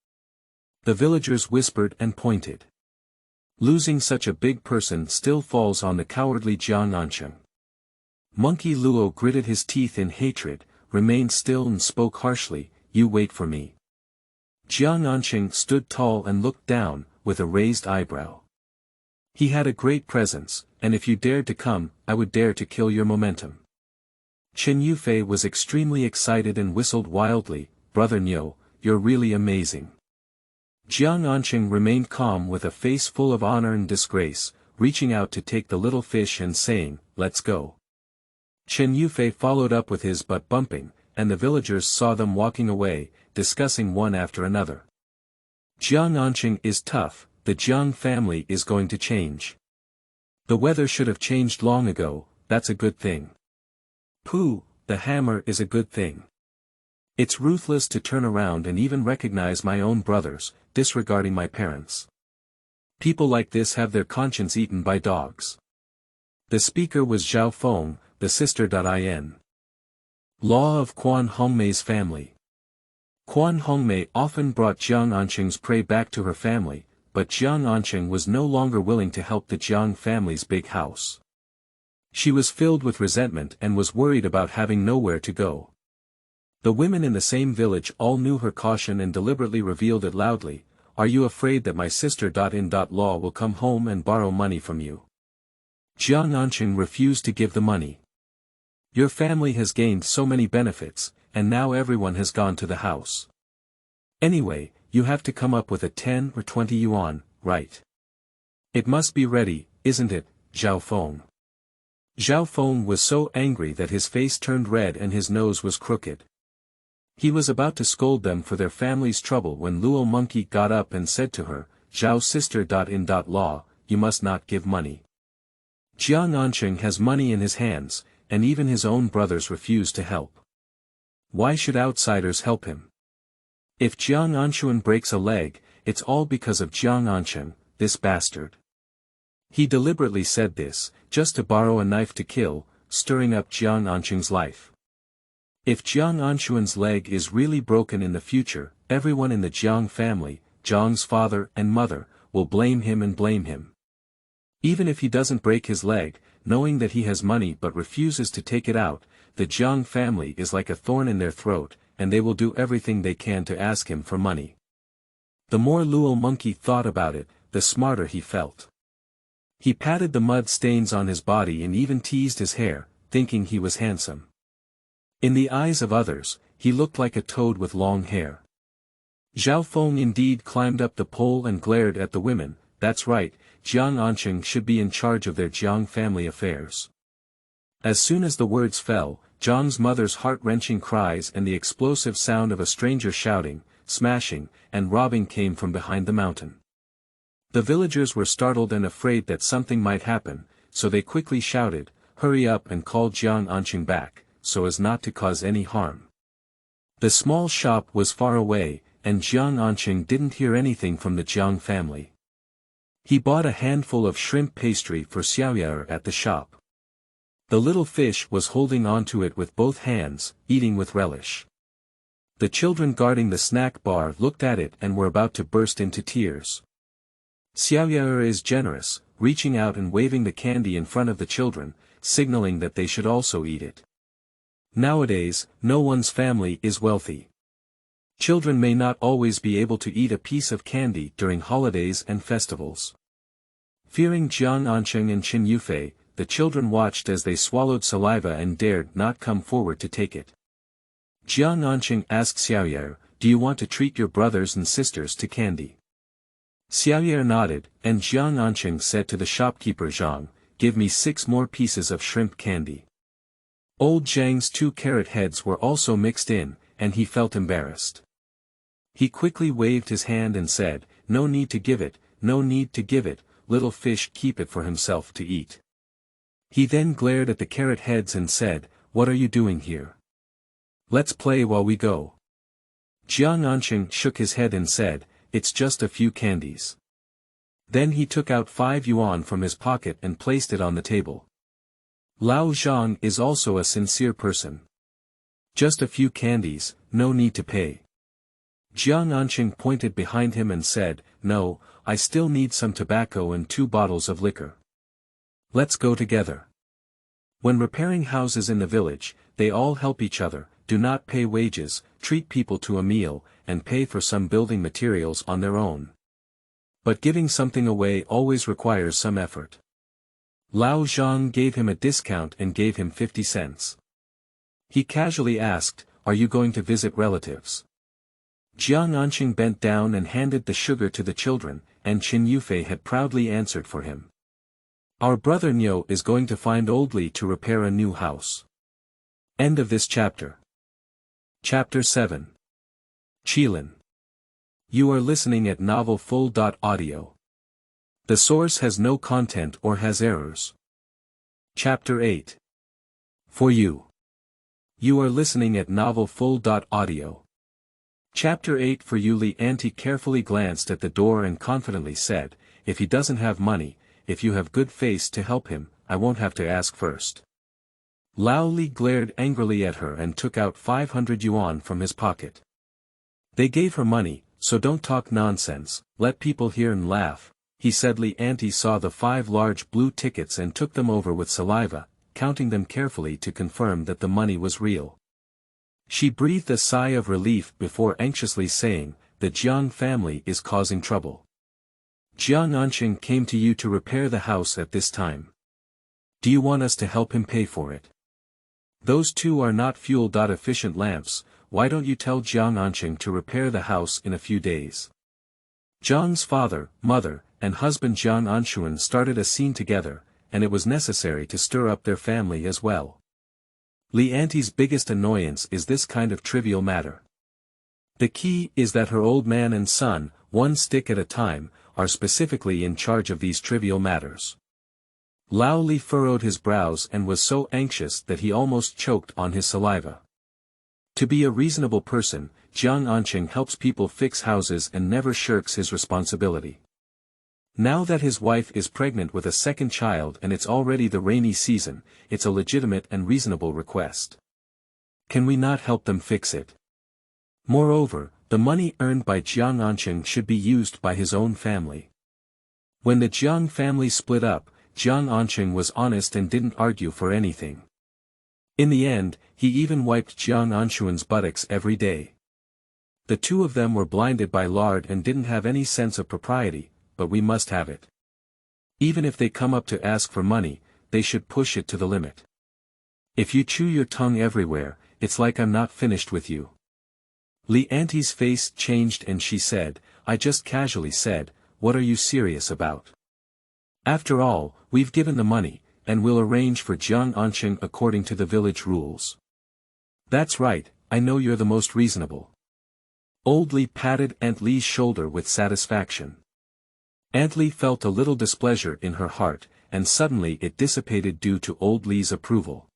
The villagers whispered and pointed. Losing such a big person still falls on the cowardly Jiang Ancheng. Monkey Luo gritted his teeth in hatred, remained still and spoke harshly, "You wait for me." Jiang Ancheng stood tall and looked down, with a raised eyebrow. He had a great presence, and if you dared to come, I would dare to kill your momentum. Chen Yufei was extremely excited and whistled wildly, "Brother Nyo, you're really amazing." Jiang Ancheng remained calm with a face full of honor and disgrace, reaching out to take the little fish and saying, "Let's go." Chen Yufei followed up with his butt bumping, and the villagers saw them walking away, discussing one after another. Jiang Ancheng is tough, the Jiang family is going to change. The weather should have changed long ago, that's a good thing. Pooh, the hammer is a good thing. It's ruthless to turn around and even recognize my own brothers, disregarding my parents. People like this have their conscience eaten by dogs. The speaker was Zhao Feng, the sister.in. Law of Quan Hongmei's family. Quan Hongmei often brought Jiang Ancheng's prey back to her family, but Jiang Ancheng was no longer willing to help the Jiang family's big house. She was filled with resentment and was worried about having nowhere to go. The women in the same village all knew her caution and deliberately revealed it loudly. Are you afraid that my sister-in-law will come home and borrow money from you? Jiang Ancheng refused to give the money. Your family has gained so many benefits, and now everyone has gone to the house. Anyway, you have to come up with a 10 or 20 yuan, right? It must be ready, isn't it, Zhao Feng? Zhao Feng was so angry that his face turned red and his nose was crooked. He was about to scold them for their family's trouble when Luo Monkey got up and said to her, Zhao sister-in-law, you must not give money. Jiang Ancheng has money in his hands, and even his own brothers refuse to help. Why should outsiders help him? If Jiang Ancheng breaks a leg, it's all because of Jiang Ancheng, this bastard. He deliberately said this, just to borrow a knife to kill, stirring up Jiang Ancheng's life. If Jiang Ancheng's leg is really broken in the future, everyone in the Jiang family, Jiang's father and mother, will blame him. Even if he doesn't break his leg, knowing that he has money but refuses to take it out, the Jiang family is like a thorn in their throat, and they will do everything they can to ask him for money. The more Luo Monkey thought about it, the smarter he felt. He patted the mud stains on his body and even teased his hair, thinking he was handsome. In the eyes of others, he looked like a toad with long hair. Zhao Feng indeed climbed up the pole and glared at the women. That's right, Jiang Ancheng should be in charge of their Jiang family affairs. As soon as the words fell, Jiang's mother's heart-wrenching cries and the explosive sound of a stranger shouting, smashing, and robbing came from behind the mountain. The villagers were startled and afraid that something might happen, so they quickly shouted, hurry up and call Jiang Ancheng back, so as not to cause any harm. The small shop was far away, and Jiang Ancheng didn't hear anything from the Jiang family. He bought a handful of shrimp pastry for Xiaoyao at the shop. The little fish was holding onto it with both hands, eating with relish. The children guarding the snack bar looked at it and were about to burst into tears. Xiaoyao is generous, reaching out and waving the candy in front of the children, signaling that they should also eat it. Nowadays, no one's family is wealthy. Children may not always be able to eat a piece of candy during holidays and festivals. Fearing Jiang Ancheng and Qin Yufei, the children watched as they swallowed saliva and dared not come forward to take it. Jiang Ancheng asked Xiaoyao, do you want to treat your brothers and sisters to candy? Xiaoyao nodded, and Jiang Ancheng said to the shopkeeper Zhang, give me 6 more pieces of shrimp candy. Old Zhang's 2 carrot heads were also mixed in, and he felt embarrassed. He quickly waved his hand and said, no need to give it, no need to give it, little fish keep it for himself to eat. He then glared at the carrot heads and said, what are you doing here? Let's play while we go. Jiang Ancheng shook his head and said, it's just a few candies. Then he took out 5 yuan from his pocket and placed it on the table. Lao Zhang is also a sincere person. Just a few candies, no need to pay. Jiang Ancheng pointed behind him and said, no, I still need some tobacco and 2 bottles of liquor. Let's go together. When repairing houses in the village, they all help each other, do not pay wages, treat people to a meal, and pay for some building materials on their own. But giving something away always requires some effort. Lao Zhang gave him a discount and gave him 50 cents. He casually asked, are you going to visit relatives? Jiang Ancheng bent down and handed the sugar to the children, and Qin Yufei had proudly answered for him. Our brother Niu is going to find Old Li to repair a new house. End of this chapter. Chapter 7. Qilin. You are listening at novelfull.audio. The source has no content or has errors. Chapter 8. For you. You are listening at novelfull.audio. Chapter 8. For you. Li Auntie carefully glanced at the door and confidently said, if he doesn't have money, if you have good face to help him, I won't have to ask first. Lao Li glared angrily at her and took out 500 yuan from his pocket. They gave her money, so don't talk nonsense, let people hear and laugh, he said. Li Auntie saw the 5 large blue tickets and took them over with saliva, counting them carefully to confirm that the money was real. She breathed a sigh of relief before anxiously saying, the Jiang family is causing trouble. Jiang Ancheng came to you to repair the house at this time. Do you want us to help him pay for it? Those two are not fuel-efficient lamps, why don't you tell Jiang Ancheng to repair the house in a few days? Jiang's father, mother, and husband Jiang Ancheng started a scene together, and it was necessary to stir up their family as well. Li Auntie's biggest annoyance is this kind of trivial matter. The key is that her old man and son, one stick at a time, are specifically in charge of these trivial matters. Lao Li furrowed his brows and was so anxious that he almost choked on his saliva. To be a reasonable person, Jiang Ancheng helps people fix houses and never shirks his responsibility. Now that his wife is pregnant with a second child and it's already the rainy season, it's a legitimate and reasonable request. Can we not help them fix it? Moreover, the money earned by Jiang Ancheng should be used by his own family. When the Jiang family split up, Jiang Ancheng was honest and didn't argue for anything. In the end, he even wiped Jiang Ancheng's buttocks every day. The two of them were blinded by lard and didn't have any sense of propriety, but we must have it. Even if they come up to ask for money, they should push it to the limit. If you chew your tongue everywhere, it's like I'm not finished with you. Li Auntie's face changed and she said, I just casually said, what are you serious about? After all, we've given the money, and we'll arrange for Jiang Ancheng according to the village rules. That's right, I know you're the most reasonable. Old Li patted Aunt Li's shoulder with satisfaction. Aunt Li felt a little displeasure in her heart, and suddenly it dissipated due to Old Li's approval.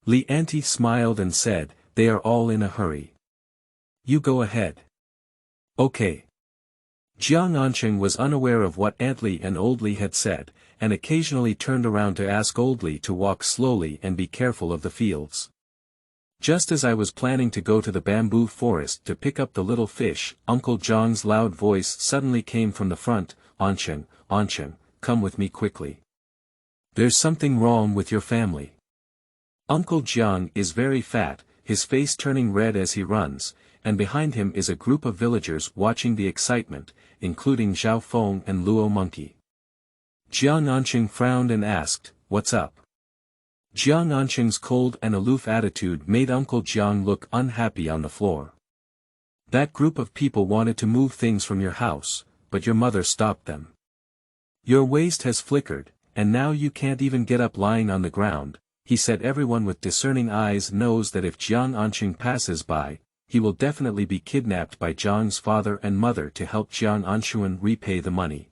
Li Auntie smiled and said, they are all in a hurry. You go ahead. Okay. Jiang Ancheng was unaware of what Aunt Li and Old Li had said, and occasionally turned around to ask Old Li to walk slowly and be careful of the fields. Just as I was planning to go to the bamboo forest to pick up the little fish, Uncle Jiang's loud voice suddenly came from the front, Ancheng, Ancheng, come with me quickly. There's something wrong with your family. Uncle Jiang is very fat, his face turning red as he runs, and behind him is a group of villagers watching the excitement, including Zhao Feng and Luo Monkey. Jiang Ancheng frowned and asked, what's up? Jiang Ancheng's cold and aloof attitude made Uncle Jiang look unhappy on the floor. That group of people wanted to move things from your house, but your mother stopped them. Your waist has flickered, and now you can't even get up lying on the ground, he said. Everyone with discerning eyes knows that if Jiang Ancheng passes by, he will definitely be kidnapped by Jiang's father and mother to help Jiang Ancheng repay the money.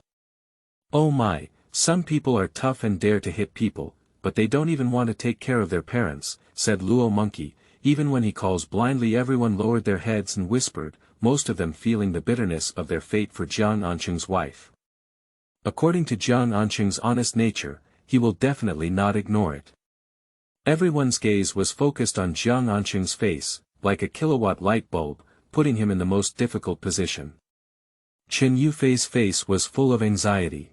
Oh my, some people are tough and dare to hit people, but they don't even want to take care of their parents, said Luo Monkey. Even when he calls blindly, everyone lowered their heads and whispered, most of them feeling the bitterness of their fate for Jiang Ancheng's wife. According to Jiang Ancheng's honest nature, he will definitely not ignore it. Everyone's gaze was focused on Jiang Ancheng's face, like a kilowatt light bulb, putting him in the most difficult position. Chen Yufei's face was full of anxiety.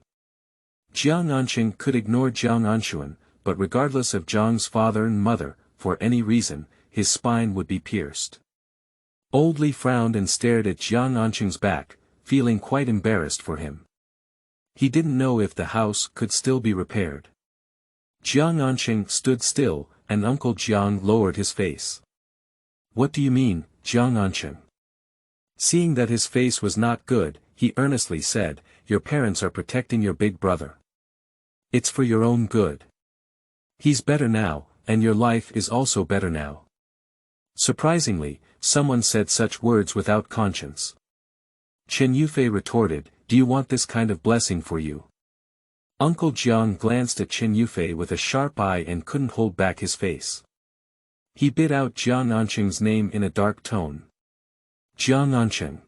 Jiang Ancheng could ignore Jiang Ancheng, but regardless of Jiang's father and mother, for any reason, his spine would be pierced. Old Li frowned and stared at Jiang Ancheng's back, feeling quite embarrassed for him. He didn't know if the house could still be repaired. Jiang Ancheng stood still, and Uncle Jiang lowered his face. What do you mean, Jiang Ancheng? Seeing that his face was not good, he earnestly said, your parents are protecting your big brother. It's for your own good. He's better now, and your life is also better now. Surprisingly, someone said such words without conscience. Chen Yufei retorted, do you want this kind of blessing for you? Uncle Jiang glanced at Chen Yufei with a sharp eye and couldn't hold back his face. He bit out Jiang Ancheng's name in a dark tone. Jiang Ancheng.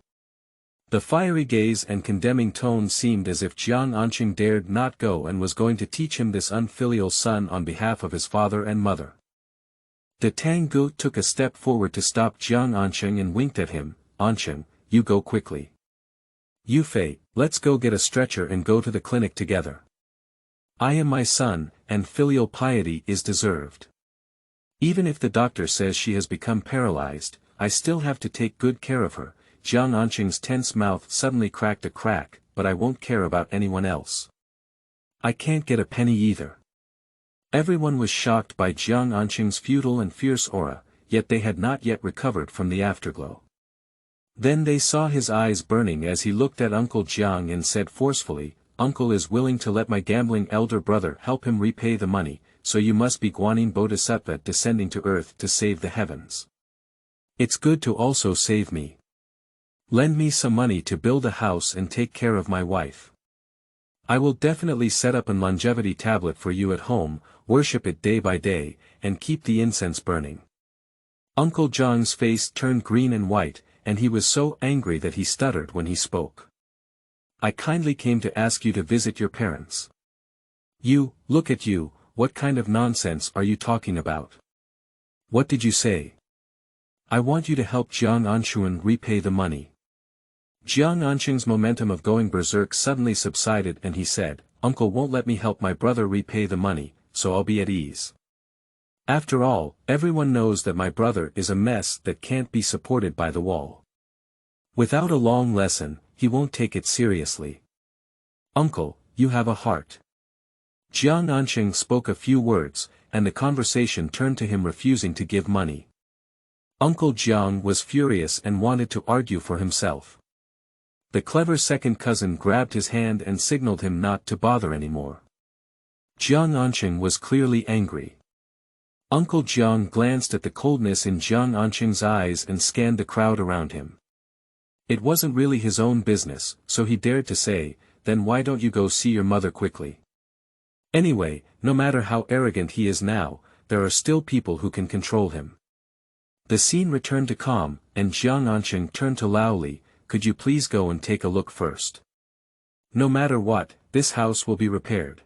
The fiery gaze and condemning tone seemed as if Jiang Ancheng dared not go and was going to teach him this unfilial son on behalf of his father and mother. The Tango took a step forward to stop Jiang Ancheng and winked at him. Ancheng, you go quickly. Yufei, let's go get a stretcher and go to the clinic together. I am my son, and filial piety is deserved. Even if the doctor says she has become paralyzed, I still have to take good care of her. Jiang Ancheng's tense mouth suddenly cracked a crack, but I won't care about anyone else. I can't get a penny either. Everyone was shocked by Jiang Ancheng's futile and fierce aura, yet they had not yet recovered from the afterglow. Then they saw his eyes burning as he looked at Uncle Jiang and said forcefully, Uncle is willing to let my gambling elder brother help him repay the money, so you must be Guanyin Bodhisattva descending to earth to save the heavens. It's good to also save me. Lend me some money to build a house and take care of my wife. I will definitely set up a longevity tablet for you at home, worship it day by day, and keep the incense burning. Uncle Jiang's face turned green and white, and he was so angry that he stuttered when he spoke. I kindly came to ask you to visit your parents. You, look at you, what kind of nonsense are you talking about? What did you say? I want you to help Jiang Ancheng repay the money. Jiang Ancheng's momentum of going berserk suddenly subsided and he said, Uncle won't let me help my brother repay the money, so I'll be at ease. After all, everyone knows that my brother is a mess that can't be supported by the wall. Without a long lesson, he won't take it seriously. Uncle, you have a heart. Jiang Ancheng spoke a few words, and the conversation turned to him refusing to give money. Uncle Jiang was furious and wanted to argue for himself. The clever second cousin grabbed his hand and signaled him not to bother anymore. Jiang Ancheng was clearly angry. Uncle Jiang glanced at the coldness in Jiang Ancheng's eyes and scanned the crowd around him. It wasn't really his own business, so he dared to say, then why don't you go see your mother quickly? Anyway, no matter how arrogant he is now, there are still people who can control him. The scene returned to calm, and Jiang Ancheng turned to Lao Li, could you please go and take a look first? No matter what, this house will be repaired.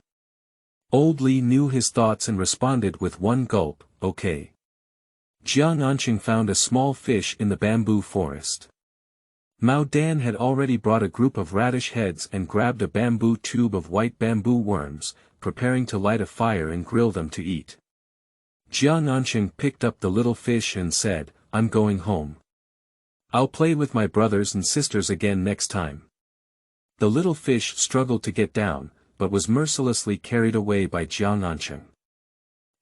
Old Li knew his thoughts and responded with one gulp, okay. Jiang Ancheng found a small fish in the bamboo forest. Mao Dan had already brought a group of radish heads and grabbed a bamboo tube of white bamboo worms, preparing to light a fire and grill them to eat. Jiang Ancheng picked up the little fish and said, I'm going home. I'll play with my brothers and sisters again next time. The little fish struggled to get down, but was mercilessly carried away by Jiang Ancheng.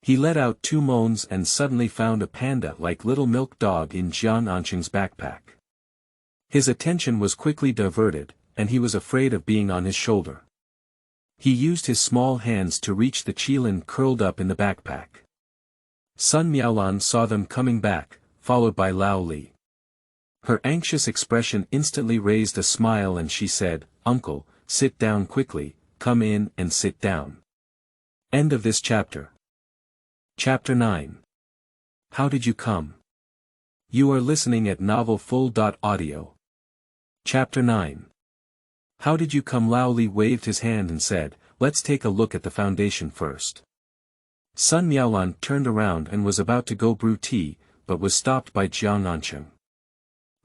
He let out two moans and suddenly found a panda-like little milk dog in Jiang Ancheng's backpack. His attention was quickly diverted, and he was afraid of being on his shoulder. He used his small hands to reach the Qilin curled up in the backpack. Sun Miaolan saw them coming back, followed by Lao Li. Her anxious expression instantly raised a smile and she said, Uncle, sit down quickly, come in and sit down. End of this chapter. Chapter 9. How did you come? You are listening at novelfull.audio. Chapter 9. How did you come? Lao Li waved his hand and said, let's take a look at the foundation first. Sun Miaolan turned around and was about to go brew tea, but was stopped by Jiang Ancheng.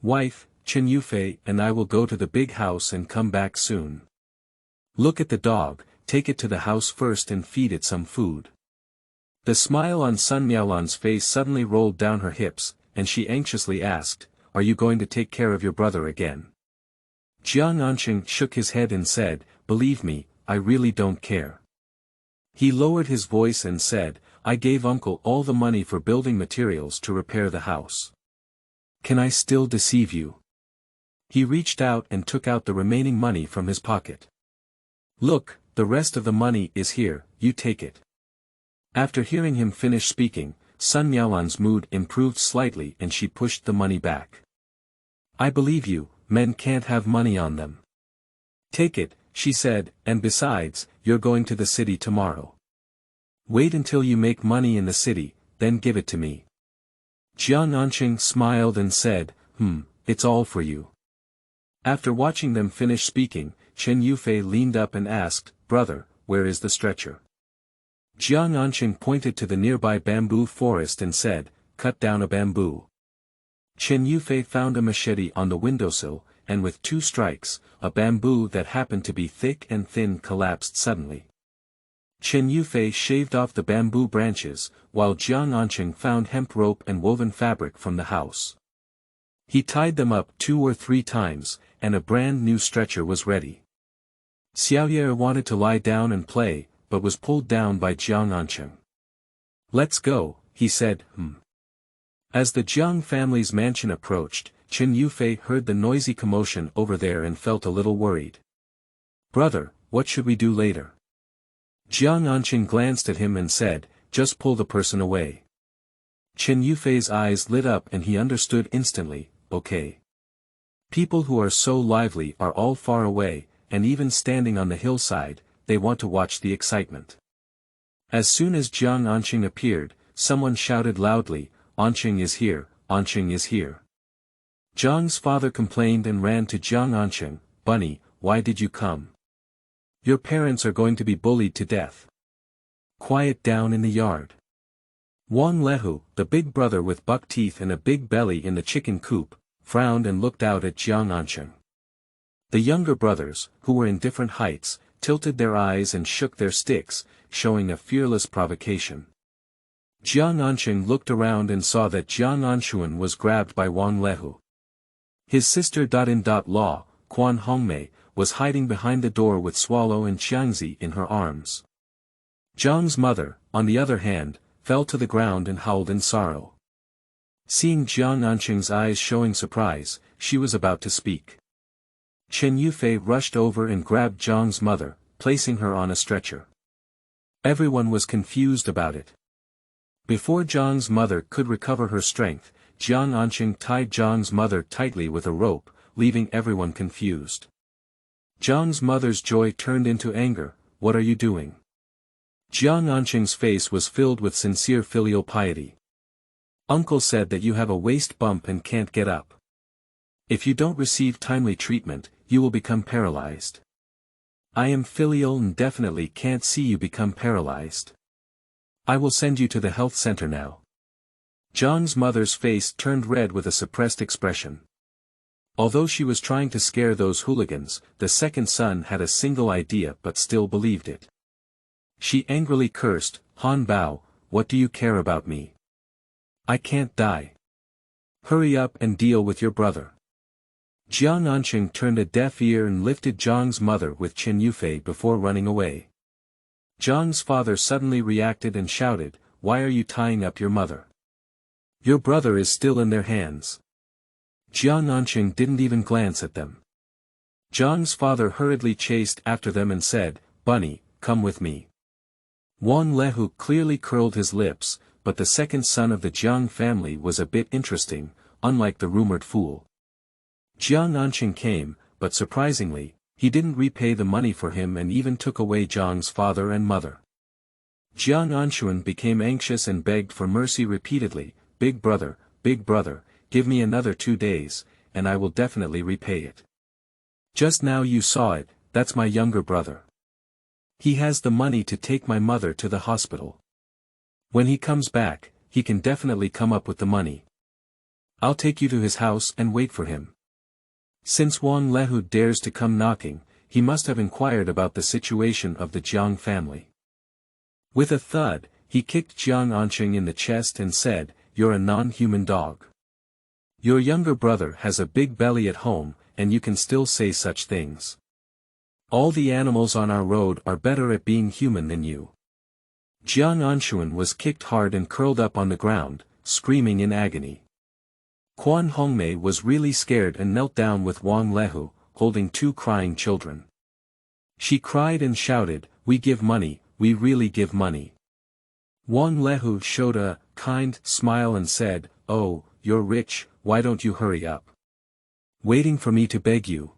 Wife, Chen Yufei and I will go to the big house and come back soon. Look at the dog, take it to the house first and feed it some food. The smile on Sun Miaolan's face suddenly rolled down her hips, and she anxiously asked, are you going to take care of your brother again? Jiang Ancheng shook his head and said, believe me, I really don't care. He lowered his voice and said, I gave uncle all the money for building materials to repair the house. Can I still deceive you? He reached out and took out the remaining money from his pocket. Look, the rest of the money is here, you take it. After hearing him finish speaking, Sun Miaolan's mood improved slightly and she pushed the money back. I believe you, men can't have money on them. Take it, she said, and besides, you're going to the city tomorrow. Wait until you make money in the city, then give it to me. Jiang Ancheng smiled and said, it's all for you. After watching them finish speaking, Chen Yufei leaned up and asked, brother, where is the stretcher? Jiang Ancheng pointed to the nearby bamboo forest and said, cut down a bamboo. Chen Yufei found a machete on the windowsill, and with 2 strikes, a bamboo that happened to be thick and thin collapsed suddenly. Chen Yufei shaved off the bamboo branches, while Jiang Ancheng found hemp rope and woven fabric from the house. He tied them up 2 or 3 times, and a brand new stretcher was ready. Xiaoye wanted to lie down and play, but was pulled down by Jiang Ancheng. "Let's go," he said. As the Jiang family's mansion approached, Chen Yufei heard the noisy commotion over there and felt a little worried. "Brother, what should we do later?" Jiang Ancheng glanced at him and said, "Just pull the person away." Chen Yufei's eyes lit up and he understood instantly, "Okay." People who are so lively are all far away, and even standing on the hillside, they want to watch the excitement. As soon as Jiang Ancheng appeared, someone shouted loudly, "Ancheng is here, Ancheng is here." Jiang's father complained and ran to Jiang Ancheng, "Bunny, why did you come? Your parents are going to be bullied to death. Quiet down in the yard." Wang Lehu, the big brother with buck teeth and a big belly in the chicken coop, frowned and looked out at Jiang Ancheng. The younger brothers, who were in different heights, tilted their eyes and shook their sticks, showing a fearless provocation. Jiang Ancheng looked around and saw that Jiang Anshuan was grabbed by Wang Lehu. His sister Law, Quan Hongmei, was hiding behind the door with Swallow and Qiangzi in her arms. Jiang's mother, on the other hand, fell to the ground and howled in sorrow. Seeing Jiang Ancheng's eyes showing surprise, she was about to speak. Chen Yufei rushed over and grabbed Jiang's mother, placing her on a stretcher. Everyone was confused about it. Before Jiang's mother could recover her strength, Jiang Ancheng tied Jiang's mother tightly with a rope, leaving everyone confused. Jiang's mother's joy turned into anger. "What are you doing?" Jiang Ancheng's face was filled with sincere filial piety. "Uncle said that you have a waist bump and can't get up. If you don't receive timely treatment, you will become paralyzed. I am filial and definitely can't see you become paralyzed. I will send you to the health center now." Jiang's mother's face turned red with a suppressed expression. Although she was trying to scare those hooligans, the second son had a single idea but still believed it. She angrily cursed, "Han Bao, what do you care about me? I can't die. Hurry up and deal with your brother." Jiang Ancheng turned a deaf ear and lifted Jiang's mother with Chen Yufei before running away. Jiang's father suddenly reacted and shouted, "Why are you tying up your mother? Your brother is still in their hands." Jiang Ancheng didn't even glance at them. Jiang's father hurriedly chased after them and said, "Bunny, come with me." Wang Lehu clearly curled his lips, but the second son of the Jiang family was a bit interesting, unlike the rumored fool. Jiang Ancheng came, but surprisingly, he didn't repay the money for him and even took away Jiang's father and mother. Jiang Anshuan became anxious and begged for mercy repeatedly, big brother, give me another 2 days, and I will definitely repay it. Just now you saw it, that's my younger brother. He has the money to take my mother to the hospital. When he comes back, he can definitely come up with the money. I'll take you to his house and wait for him." Since Wang Lehu dares to come knocking, he must have inquired about the situation of the Jiang family. With a thud, he kicked Jiang Ancheng in the chest and said, "You're a non-human dog. Your younger brother has a big belly at home, and you can still say such things. All the animals on our road are better at being human than you." Jiang Anshuan was kicked hard and curled up on the ground, screaming in agony. Quan Hongmei was really scared and knelt down with Wang Lehu, holding 2 crying children. She cried and shouted, "We give money, we really give money." Wang Lehu showed a kind smile and said, "Oh, you're rich, why don't you hurry up? Waiting for me to beg you."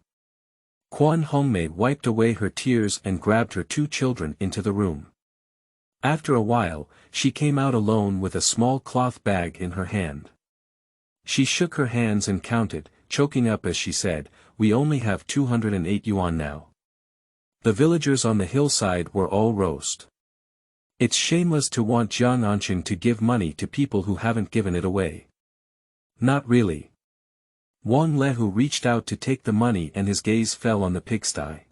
Quan Hongmei wiped away her tears and grabbed her 2 children into the room. After a while, she came out alone with a small cloth bag in her hand. She shook her hands and counted, choking up as she said, "We only have 208 yuan now. The villagers on the hillside were all roast. It's shameless to want Jiang Ancheng to give money to people who haven't given it away. Not really. Wang Lehu reached out to take the money and his gaze fell on the pigsty.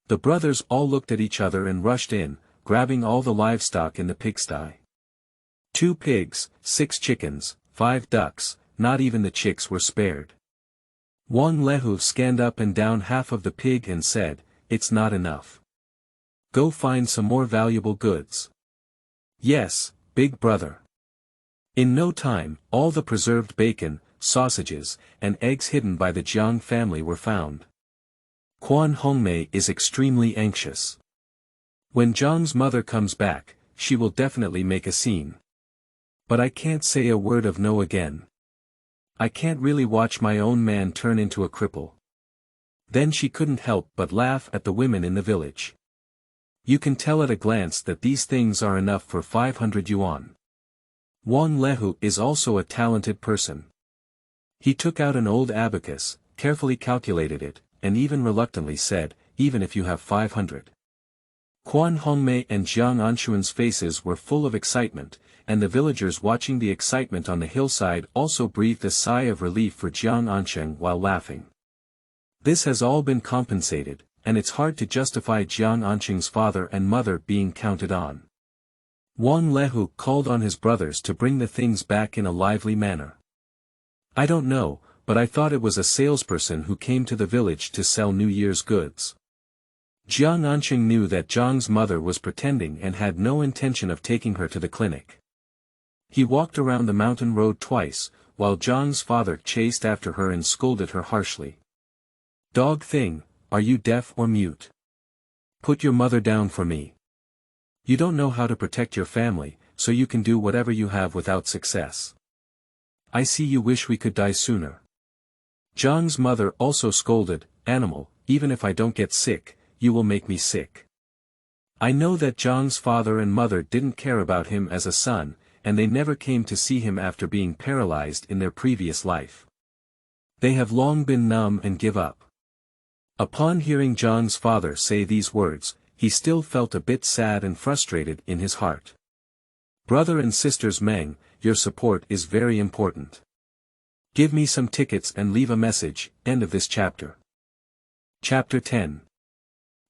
The brothers all looked at each other and rushed in, grabbing all the livestock in the pigsty. 2 pigs, 6 chickens, 5 ducks, not even the chicks were spared. Wang Lehu scanned up and down half of the pig and said, "It's not enough. Go find some more valuable goods." "Yes, big brother." In no time, all the preserved bacon, sausages, and eggs hidden by the Jiang family were found. Quan Hongmei is extremely anxious. When Jiang's mother comes back, she will definitely make a scene. But I can't say a word of no again. I can't really watch my own man turn into a cripple. Then she couldn't help but laugh at the women in the village. You can tell at a glance that these things are enough for 500 yuan. Wang Lehu is also a talented person. He took out an old abacus, carefully calculated it, and even reluctantly said, "Even if you have 500. Quan Hongmei and Jiang Ancheng's faces were full of excitement, and the villagers watching the excitement on the hillside also breathed a sigh of relief for Jiang Ancheng while laughing. This has all been compensated, and it's hard to justify Jiang Ancheng's father and mother being counted on. Wang Lehu called on his brothers to bring the things back in a lively manner. I don't know, but I thought it was a salesperson who came to the village to sell New Year's goods. Jiang Ancheng knew that Jiang's mother was pretending and had no intention of taking her to the clinic. He walked around the mountain road twice, while Jiang's father chased after her and scolded her harshly. "Dog thing, are you deaf or mute? Put your mother down for me. You don't know how to protect your family, so you can do whatever you have without success. I see you wish we could die sooner." Jiang's mother also scolded, "Animal, even if I don't get sick, you will make me sick." I know that Jiang's father and mother didn't care about him as a son, and they never came to see him after being paralyzed in their previous life. They have long been numb and give up. Upon hearing Jiang's father say these words, he still felt a bit sad and frustrated in his heart. Brother and sisters Meng, your support is very important. Give me some tickets and leave a message. End of this chapter. Chapter 10.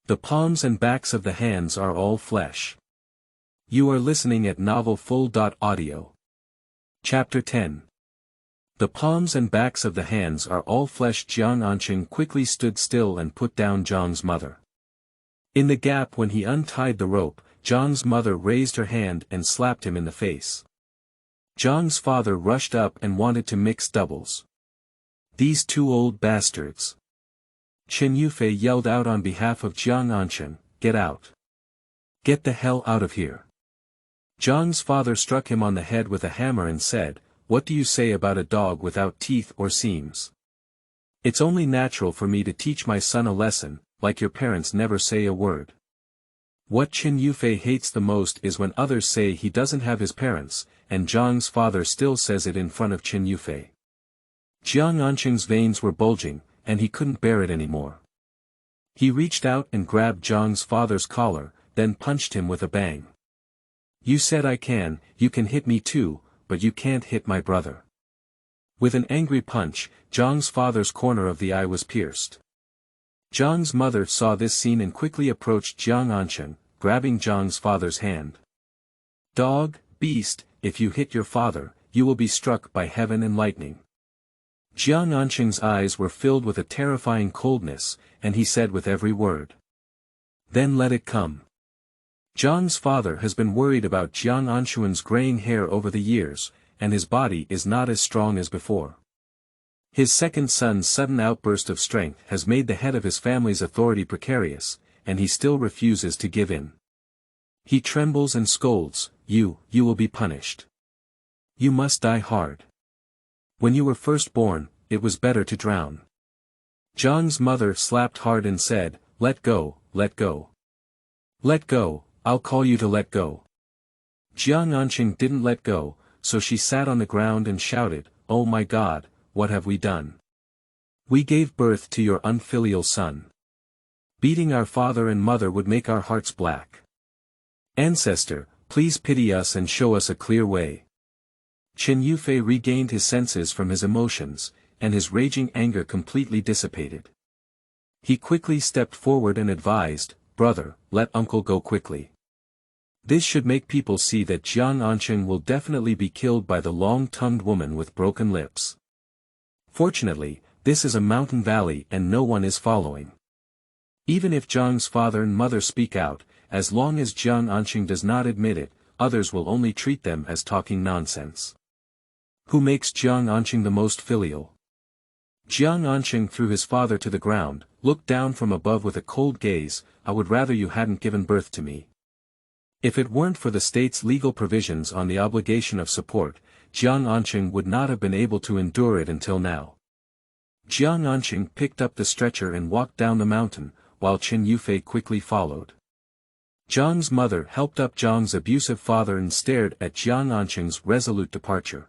The palms and backs of the hands are all flesh. You are listening at novelfull.audio. Chapter 10. The palms and backs of the hands are all flesh. Jiang Ancheng quickly stood still and put down Jiang's mother. In the gap when he untied the rope, Jiang's mother raised her hand and slapped him in the face. Jiang's father rushed up and wanted to mix doubles. "These 2 old bastards." Chen Yufei yelled out on behalf of Jiang Ancheng, "Get out. Get the hell out of here." Jiang's father struck him on the head with a hammer and said, "What do you say about a dog without teeth or seams? It's only natural for me to teach my son a lesson, like your parents never say a word." What Chen Yufei hates the most is when others say he doesn't have his parents, and Jiang's father still says it in front of Chen Yufei. Jiang Ancheng's veins were bulging, and he couldn't bear it anymore. He reached out and grabbed Jiang's father's collar, then punched him with a bang. "You said you can hit me too, but you can't hit my brother." With an angry punch, Jiang's father's corner of the eye was pierced. Jiang's mother saw this scene and quickly approached Jiang Ancheng, grabbing Jiang's father's hand. "Dog, beast, if you hit your father, you will be struck by heaven and lightning." Jiang Ancheng's eyes were filled with a terrifying coldness, and he said with every word, "Then let it come." Jiang's father has been worried about Jiang Ancheng's graying hair over the years, and his body is not as strong as before. His second son's sudden outburst of strength has made the head of his family's authority precarious, and he still refuses to give in. He trembles and scolds, you will be punished. You must die hard. When you were first born, it was better to drown." Jiang's mother slapped hard and said, "Let go, let go. Let go, I'll call you to let go." Jiang Ancheng didn't let go, so she sat on the ground and shouted, "Oh my God, what have we done? We gave birth to your unfilial son. Beating our father and mother would make our hearts black. Ancestor, please pity us and show us a clear way. Chen Yufei regained his senses from his emotions, and his raging anger completely dissipated. He quickly stepped forward and advised, "Brother, let uncle go quickly. This should make people see that Jiang Ancheng will definitely be killed by the long-tongued woman with broken lips. Fortunately, this is a mountain valley and no one is following. Even if Jiang's father and mother speak out, as long as Jiang Ancheng does not admit it, others will only treat them as talking nonsense. Who makes Jiang Ancheng the most filial?" Jiang Ancheng threw his father to the ground, looked down from above with a cold gaze. "I would rather you hadn't given birth to me. If it weren't for the state's legal provisions on the obligation of support, Jiang Ancheng would not have been able to endure it until now." Jiang Ancheng picked up the stretcher and walked down the mountain, while Chen Yufei quickly followed. Jiang's mother helped up Jiang's abusive father and stared at Jiang Ancheng's resolute departure.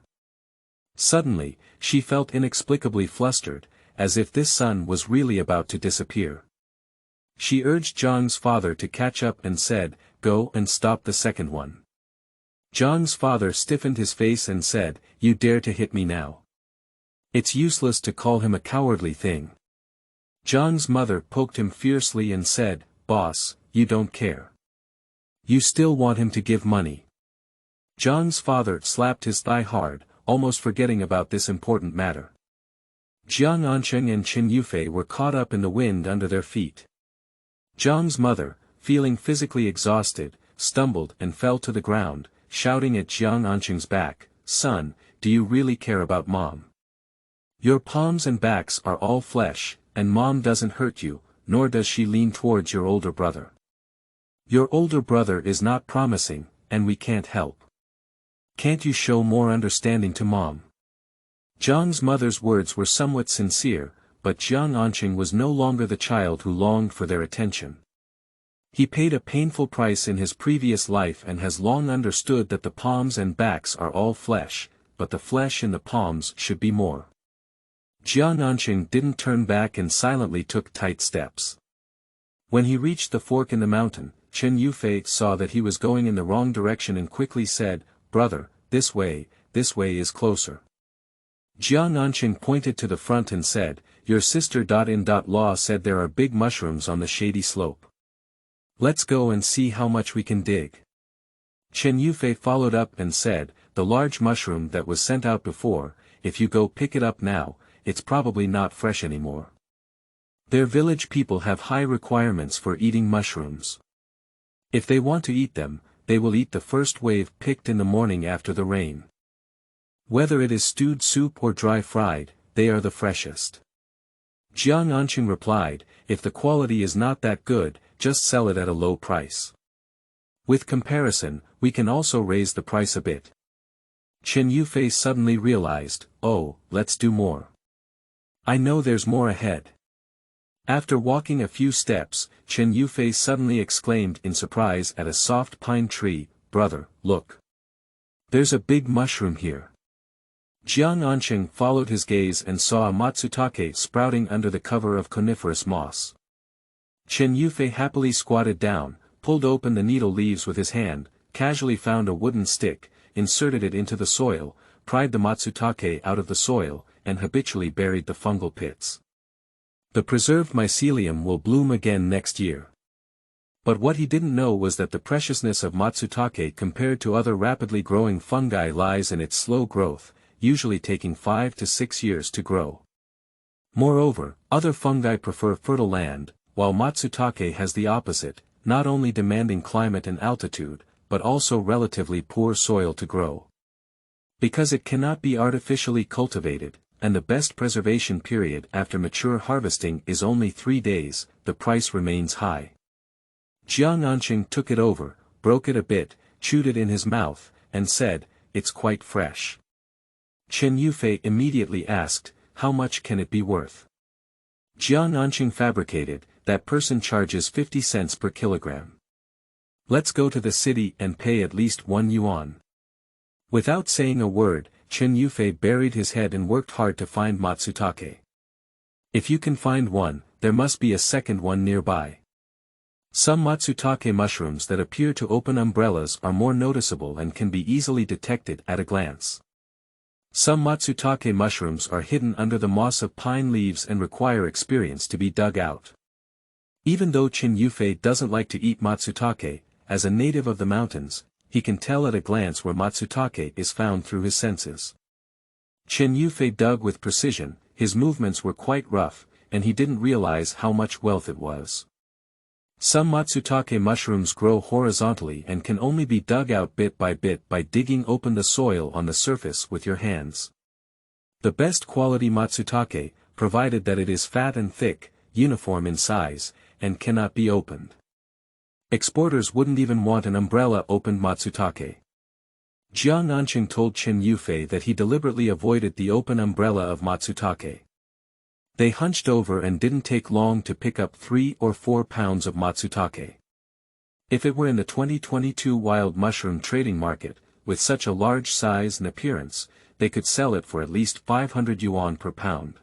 Suddenly, she felt inexplicably flustered, as if this son was really about to disappear. She urged Jiang's father to catch up and said, "Go and stop the second one." Jiang's father stiffened his face and said, "You dare to hit me now? It's useless to call him a cowardly thing." Jiang's mother poked him fiercely and said, "Boss, you don't care. You still want him to give money." Jiang's father slapped his thigh hard, almost forgetting about this important matter. Jiang Ancheng and Chen Yufei were caught up in the wind under their feet. Jiang's mother, feeling physically exhausted, stumbled and fell to the ground, shouting at Jiang Ancheng's back, "Son, do you really care about Mom? Your palms and backs are all flesh, and Mom doesn't hurt you, nor does she lean towards your older brother. Your older brother is not promising, and we can't help. Can't you show more understanding to Mom?" Jiang's mother's words were somewhat sincere, but Jiang Ancheng was no longer the child who longed for their attention. He paid a painful price in his previous life and has long understood that the palms and backs are all flesh, but the flesh in the palms should be more. Jiang Ancheng didn't turn back and silently took tight steps. When he reached the fork in the mountain, Chen Yufei saw that he was going in the wrong direction and quickly said, "Brother, this way is closer." Jiang Ancheng pointed to the front and said, "Your sister-in-law said there are big mushrooms on the shady slope. Let's go and see how much we can dig." Chen Yufei followed up and said, "The large mushroom that was sent out before, if you go pick it up now, it's probably not fresh anymore. Their village people have high requirements for eating mushrooms. If they want to eat them, they will eat the first wave picked in the morning after the rain. Whether it is stewed soup or dry fried, they are the freshest." Jiang Ancheng replied, "If the quality is not that good, just sell it at a low price. With comparison, we can also raise the price a bit." Chen Yufei suddenly realized, "Oh, let's do more. I know there's more ahead." After walking a few steps, Chen Yufei suddenly exclaimed in surprise at a soft pine tree, "Brother, look. There's a big mushroom here." Jiang Ancheng followed his gaze and saw a matsutake sprouting under the cover of coniferous moss. Chen Yufei happily squatted down, pulled open the needle leaves with his hand, casually found a wooden stick, inserted it into the soil, pried the matsutake out of the soil, and habitually buried the fungal pits. The preserved mycelium will bloom again next year. But what he didn't know was that the preciousness of matsutake compared to other rapidly growing fungi lies in its slow growth, usually taking 5 to 6 years to grow. Moreover, other fungi prefer fertile land, while matsutake has the opposite, not only demanding climate and altitude, but also relatively poor soil to grow. Because it cannot be artificially cultivated, and the best preservation period after mature harvesting is only 3 days, the price remains high. Jiang Ancheng took it over, broke it a bit, chewed it in his mouth, and said, "It's quite fresh." Chen Yufei immediately asked, "How much can it be worth?" Jiang Ancheng fabricated, "That person charges 50 cents per kilogram. Let's go to the city and pay at least 1 yuan. Without saying a word, Chen Yufei buried his head and worked hard to find matsutake. If you can find one, there must be a second one nearby. Some matsutake mushrooms that appear to open umbrellas are more noticeable and can be easily detected at a glance. Some matsutake mushrooms are hidden under the moss of pine leaves and require experience to be dug out. Even though Qin Yufei doesn't like to eat matsutake, as a native of the mountains, he can tell at a glance where matsutake is found through his senses. Qin Yufei dug with precision, his movements were quite rough, and he didn't realize how much wealth it was. Some matsutake mushrooms grow horizontally and can only be dug out bit by digging open the soil on the surface with your hands. The best quality matsutake, provided that it is fat and thick, uniform in size, and cannot be opened. Exporters wouldn't even want an umbrella-opened matsutake. Jiang Ancheng told Qin Yufei that he deliberately avoided the open umbrella of matsutake. They hunched over and didn't take long to pick up 3 or 4 pounds of matsutake. If it were in the 2022 wild mushroom trading market, with such a large size and appearance, they could sell it for at least 500 yuan per pound.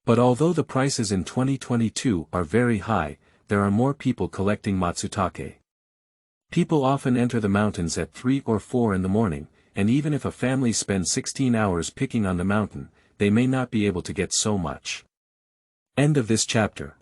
But although the prices in 2022 are very high, there are more people collecting matsutake. People often enter the mountains at 3 or 4 in the morning, and even if a family spends 16 hours picking on the mountain, they may not be able to get so much. End of this chapter.